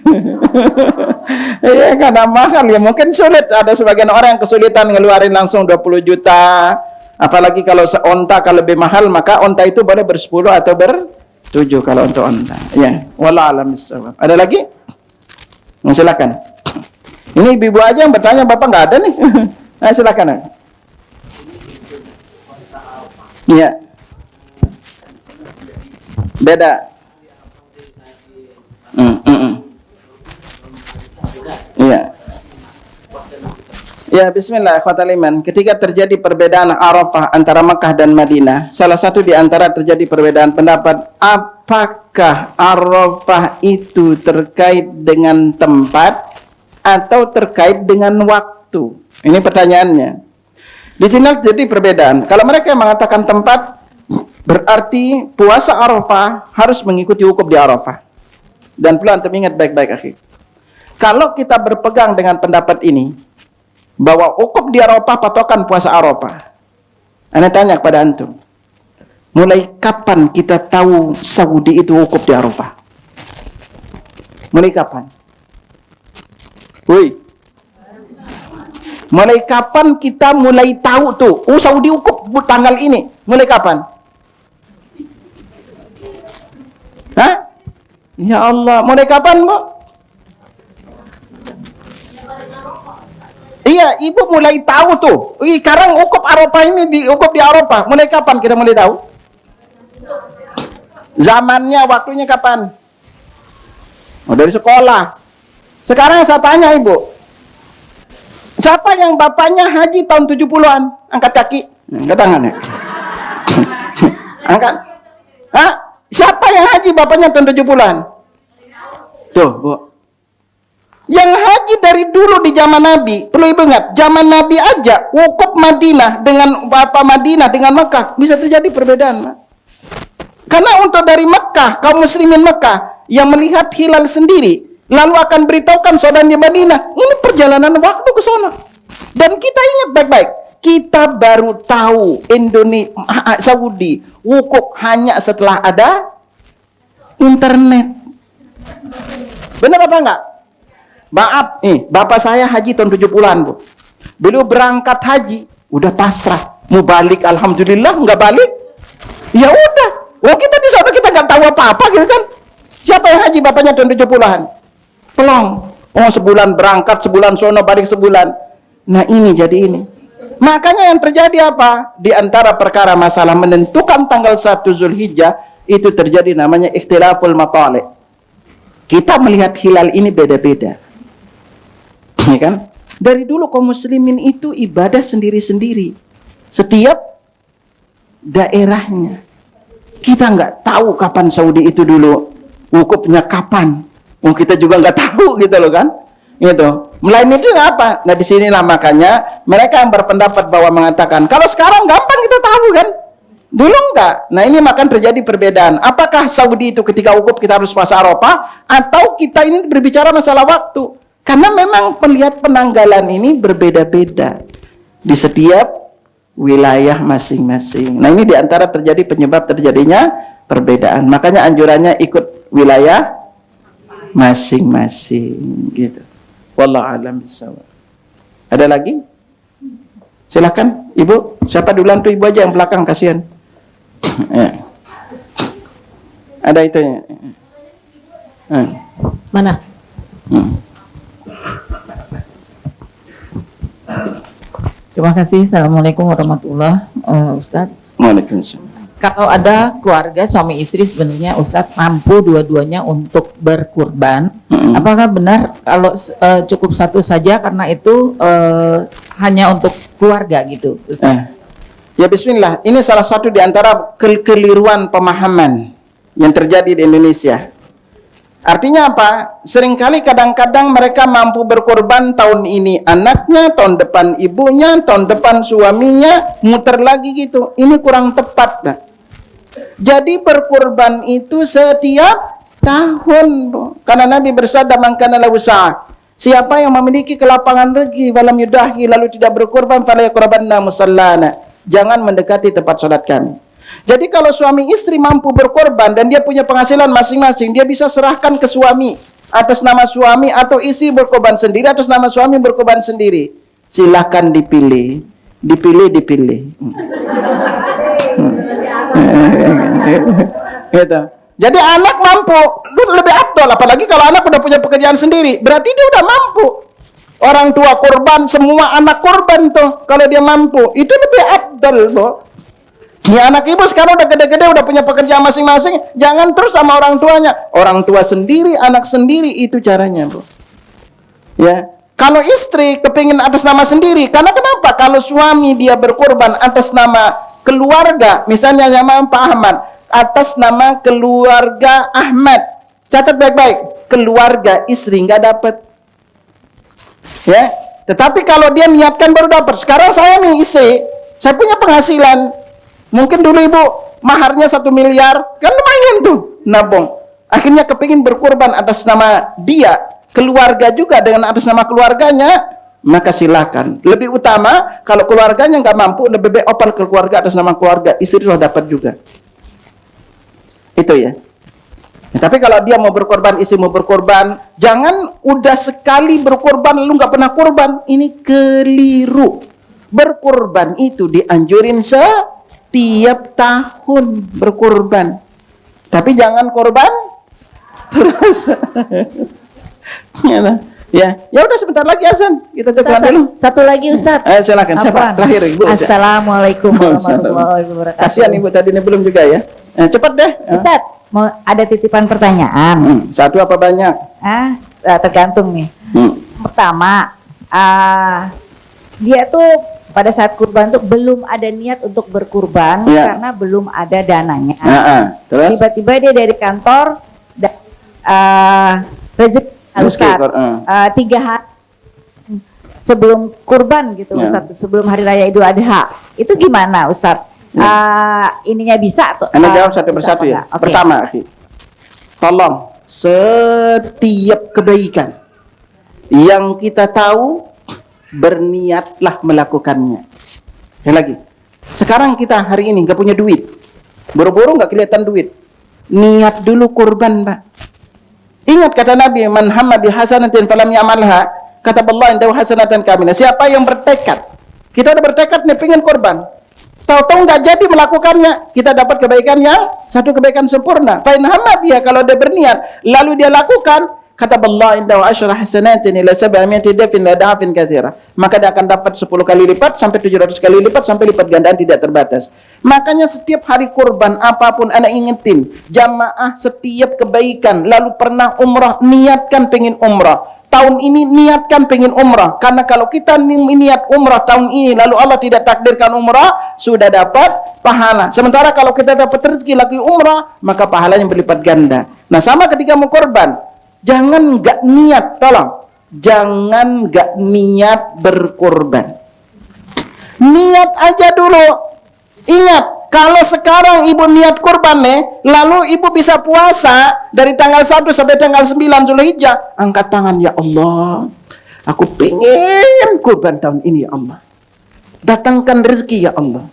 Iya, karena mahal ya. Mungkin sulit, ada sebagian orang yang kesulitan ngeluarin langsung 20 juta. Apalagi kalau onta kalau lebih mahal, maka onta itu boleh ber-10 atau ber-7 kalau untuk onta. Ya, wallahu a'lam bishawab. Ada lagi? Silakan. Ini ibu-ibu aja yang bertanya, Bapak nggak ada nih. Nah, silakan. Iya. Beda. Iya. Ya, bismillah, ikhwatal iman. Ketika terjadi perbedaan Arafah antara Mekah dan Madinah, salah satu di antara terjadi perbedaan pendapat, apakah Arafah itu terkait dengan tempat atau terkait dengan waktu? Ini pertanyaannya. Di sini jadi perbedaan. Kalau mereka yang mengatakan tempat, berarti puasa Arafah harus mengikuti wukuf di Arafah. Dan perlu antum ingat baik-baik, akhi. Kalau kita berpegang dengan pendapat ini, bahwa wukuf di Arafah patokan puasa Arafah, Anda tanya kepada antum, mulai kapan kita tahu Saudi itu wukuf di Arafah? Mulai kapan? Woi. Mulai kapan kita mulai tahu tuh, oh Saudi wukuf tanggal ini? Mulai kapan? Hah? Ya Allah, mulai kapan, Bu? Iya, ibu mulai tahu tuh. Sekarang wukuf Arafah ini wukuf di Arafah. Mulai kapan kita mulai tahu? Zamannya, waktunya kapan? Oh, dari sekolah. Sekarang saya tanya ibu, siapa yang bapaknya haji tahun 70-an? Angkat kaki. Angkat tangan ya. Angkat. Hah? Siapa yang haji bapaknya tahun 70-an? Tuh, Bu. Yang haji dari dulu di zaman Nabi, perlu ibu ingat, zaman Nabi aja wukuf Madinah dengan Bapak Madinah dengan Mekah bisa terjadi perbedaan. Karena untuk dari Mekah, kaum muslimin Mekah yang melihat hilal sendiri, lalu akan beritahukan saudaranya Madinah, ini perjalanan waktu ke sana. Dan kita ingat baik-baik, kita baru tahu Indonesia Saudi wukuf hanya setelah ada internet. Benar apa enggak? Maaf, bapak saya haji tahun 70-an, Bu. Beliau berangkat haji, udah pasrah. Mau balik, alhamdulillah, nggak balik. Ya udah. Oh, kita di sana kita nggak tahu apa-apa gitu kan. Siapa yang haji bapaknya tahun 70-an? Pelong. Oh, sebulan berangkat, sebulan sono, balik sebulan. Nah, ini jadi ini. Makanya yang terjadi apa? Di antara perkara masalah menentukan tanggal 1 Zulhijjah, itu terjadi namanya ikhtilaful matali'. Kita melihat hilal ini beda-beda. Ya kan? Dari dulu kaum muslimin itu ibadah sendiri-sendiri. Setiap daerahnya. Kita nggak tahu kapan Saudi itu dulu wukufnya kapan. Oh, kita juga nggak tahu gitu loh kan? Gitu. Melain itu apa? Nah, disinilah makanya mereka yang berpendapat bahwa mengatakan kalau sekarang gampang kita tahu kan? Dulu enggak. Nah, ini makan terjadi perbedaan. Apakah Saudi itu ketika wukuf kita harus puasa Arafah atau kita ini berbicara masalah waktu? Karena memang melihat penanggalan ini berbeda-beda di setiap wilayah masing-masing. Nah, ini diantara terjadi penyebab terjadinya perbedaan. Makanya anjurannya ikut wilayah masing-masing gitu. Wallahu a'lam bishawab. Ada lagi? Silakan, Ibu. Siapa duluan tuh, Ibu aja yang belakang, kasihan. Ya. Ada itunya. Mana? Terima kasih. Assalamualaikum warahmatullahi Ustadz. Waalaikumsalam. Kalau ada keluarga suami istri sebenarnya Ustadz mampu dua-duanya untuk berkurban, apakah benar kalau cukup satu saja karena itu hanya untuk keluarga gitu, Ustadz? Ya bismillah, ini salah satu di antara kekeliruan pemahaman yang terjadi di Indonesia. Artinya apa? Seringkali kadang-kadang mereka mampu berkorban tahun ini anaknya, tahun depan ibunya, tahun depan suaminya, muter lagi gitu. Ini kurang tepat. Nah. Jadi berkorban itu setiap tahun. Karena Nabi bersabda, "Man kana lahu sa'ah." Siapa yang memiliki kelapangan rezeki walam yudahi lalu tidak berkorban fala yaqrabanna musallana. Jangan mendekati tempat salat kami. Jadi kalau suami istri mampu berkorban dan dia punya penghasilan masing-masing, dia bisa serahkan ke suami atas nama suami, atau istri berkorban sendiri atas nama suami berkorban sendiri. Silakan dipilih, dipilih. Gitu. Jadi anak mampu, lebih afdal, apalagi kalau anak udah punya pekerjaan sendiri, berarti dia udah mampu. Orang tua korban, semua anak korban tuh kalau dia mampu, itu lebih afdal, Bu. Ya anak ibu sekarang udah gede-gede, udah punya pekerjaan masing-masing, jangan terus sama orang tuanya. Orang tua sendiri, anak sendiri, itu caranya, Bu. Ya, kalau istri kepingin atas nama sendiri, karena kenapa? Kalau suami dia berkorban atas nama keluarga, misalnya nama Pak Ahmad, atas nama keluarga Ahmad, catat baik-baik, keluarga istri nggak dapat. Ya, tetapi kalau dia niatkan baru dapat. Sekarang saya nih istri, saya punya penghasilan. Mungkin dulu ibu maharnya 1 miliar, kan lumayan tuh nabung. Akhirnya kepingin berkorban atas nama dia, keluarga juga dengan atas nama keluarganya, maka silakan. Lebih utama kalau keluarganya nggak mampu, lebih baik opal ke keluarga atas nama keluarga, istri sudah dapat juga. Itu ya. Tapi kalau dia mau berkorban, istri mau berkorban, jangan udah sekali berkorban lalu nggak pernah korban. Ini keliru. Berkorban itu dianjurin setiap tahun berkorban. Tapi jangan korban terus. Ya udah sebentar lagi azan. Kita coba dulu. Satu lagi Ustaz. Silakan. Siapa? Terakhir Ibu. Assalamualaikum warahmatullahi wabarakatuh. Kasihan Ibu tadi ini belum juga ya. Cepat deh. Ustaz, mau ada titipan pertanyaan. Satu apa banyak? Tergantung nih. Pertama, dia tuh pada saat kurban tuh belum ada niat untuk berkurban karena belum ada dananya. Terus? Tiba-tiba dia dari kantor rezeki Ustaz, 3 hari sebelum kurban gitu Ustaz, sebelum hari raya Idul Adha. Itu gimana Ustaz? Ininya bisa tuh? Anda jawab satu persatu ya. Okay. Pertama, tolong setiap kebaikan yang kita tahu, berniatlah melakukannya. Yang lagi, sekarang kita hari ini nggak punya duit, boro-boro nggak kelihatan duit, niat dulu kurban, Pak. Ingat kata Nabi, man hamma bi hasanatin falam ya'malha, kata Allah indahu hasanatan kamilah. Siapa yang bertekad, kita udah bertekad nih pengen korban, tahu-tahu nggak jadi melakukannya, kita dapat kebaikan yang satu kebaikan sempurna. Fa in hamma biha, kalau dia berniat lalu dia lakukan, kata Allah indahu asyra hasanatin ila 700 dafin la da'afin katsira, maka dia akan dapat 10 kali lipat sampai 700 kali lipat sampai lipat gandaan tidak terbatas. Makanya setiap hari kurban apapun Anda ingetin, jamaah setiap kebaikan, lalu pernah umrah, niatkan pengen umrah. Tahun ini niatkan pengen umrah, karena kalau kita niat umrah tahun ini lalu Allah tidak takdirkan umrah, sudah dapat pahala. Sementara kalau kita dapat rezeki lagi umrah, maka pahalanya berlipat ganda. Nah sama ketika mau korban, jangan nggak niat, tolong jangan nggak niat berkorban, niat aja dulu. Ingat, kalau sekarang ibu niat kurban nih, lalu ibu bisa puasa dari tanggal 1 sampai tanggal 9 Zulhijjah, angkat tangan, ya Allah, aku pengen kurban tahun ini ya Allah, datangkan rezeki ya Allah.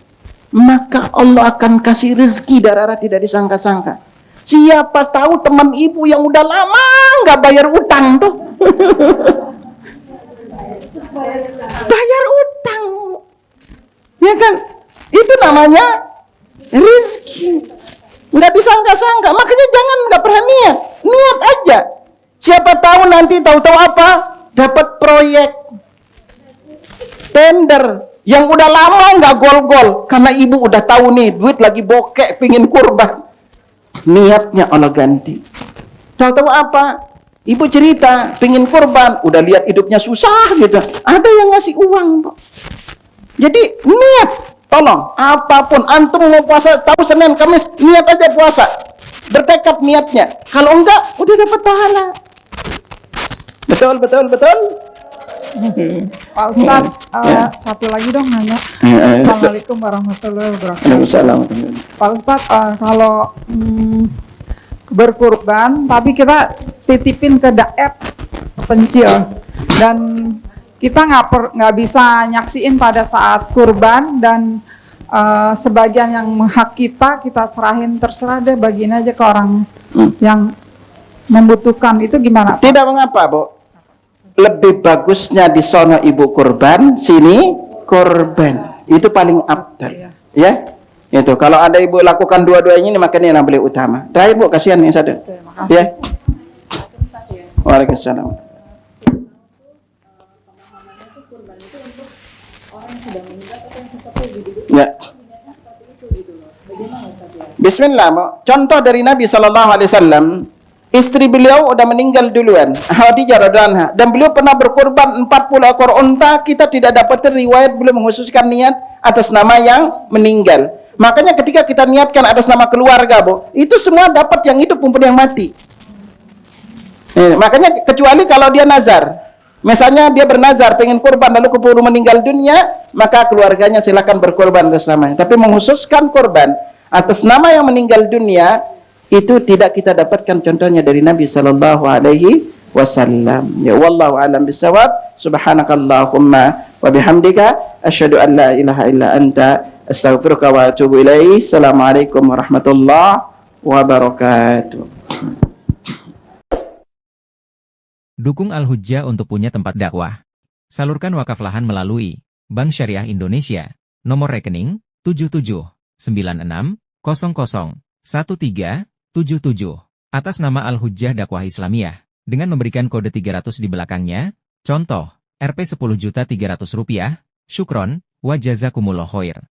Maka Allah akan kasih rezeki dari arah tidak disangka-sangka. Siapa tahu teman ibu yang udah lama nggak bayar utang tuh bayar utang, ya kan? Itu namanya rezeki, nggak disangka-sangka. Makanya jangan nggak pernah niat aja. Siapa tahu nanti tahu-tahu apa, dapat proyek, tender, yang udah lama nggak gol-gol karena ibu udah tahu nih duit lagi bokek pingin kurban, niatnya Allah ganti. Tahu-tahu apa? Ibu cerita pingin kurban, udah lihat hidupnya susah gitu, ada yang ngasih uang, Pak. Jadi niat, tolong apapun antum mau puasa, tahu Senin Kamis niat aja puasa, bertekad niatnya. Kalau enggak udah dapat pahala. Betul. Pak Ustadz, satu lagi dong nanya. Assalamualaikum warahmatullahi wabarakatuh. Waalaikumsalam. Pak Ustadz, kalau berkurban, tapi kita titipin ke daerah pencil dan kita nggak bisa nyaksiin pada saat kurban dan sebagian yang hak kita serahin, terserah deh, bagiin aja ke orang yang membutuhkan, itu gimana, Pak? Tidak mengapa, Bu. Lebih bagusnya di sono ibu kurban, sini korban. Itu paling abdal. Ya. Itu kalau ada ibu lakukan dua-duanya ini, makanya yang paling utama. Dah ibu, kasihan yang satu. Ya. Waalaikumsalam. Ya. Bismillah, Bu. Contoh dari Nabi SAW, istri beliau udah meninggal duluan, Khadijah radhiyallahu anha, dan beliau pernah berkorban 40 ekor unta. Kita tidak dapat riwayat beliau mengkhususkan niat atas nama yang meninggal. Makanya ketika kita niatkan atas nama keluarga, Bu, itu semua dapat yang hidup maupun yang mati. Makanya kecuali kalau dia nazar, misalnya dia bernazar pengen kurban lalu keburu meninggal dunia, maka keluarganya silakan berkorban bersamanya. Tapi mengkhususkan korban atas nama yang meninggal dunia, itu tidak kita dapatkan contohnya dari Nabi sallallahu alaihi wasallam. Ya wallahu alam bisawab. Subhanakallahumma wa bihamdika asyhadu an la ilaha illa anta astaghfiruka wa atubu ilaik. Assalamualaikum warahmatullahi wabarakatuh. Dukung Al-Hujjah untuk punya tempat dakwah. Salurkan wakaf lahan melalui Bank Syariah Indonesia. Nomor rekening 7796001377 atas nama Al-Hujjah Dakwah Islamiyah dengan memberikan kode 300 di belakangnya. Contoh, Rp 10.300.000. Syukron wa jazakumullah khair.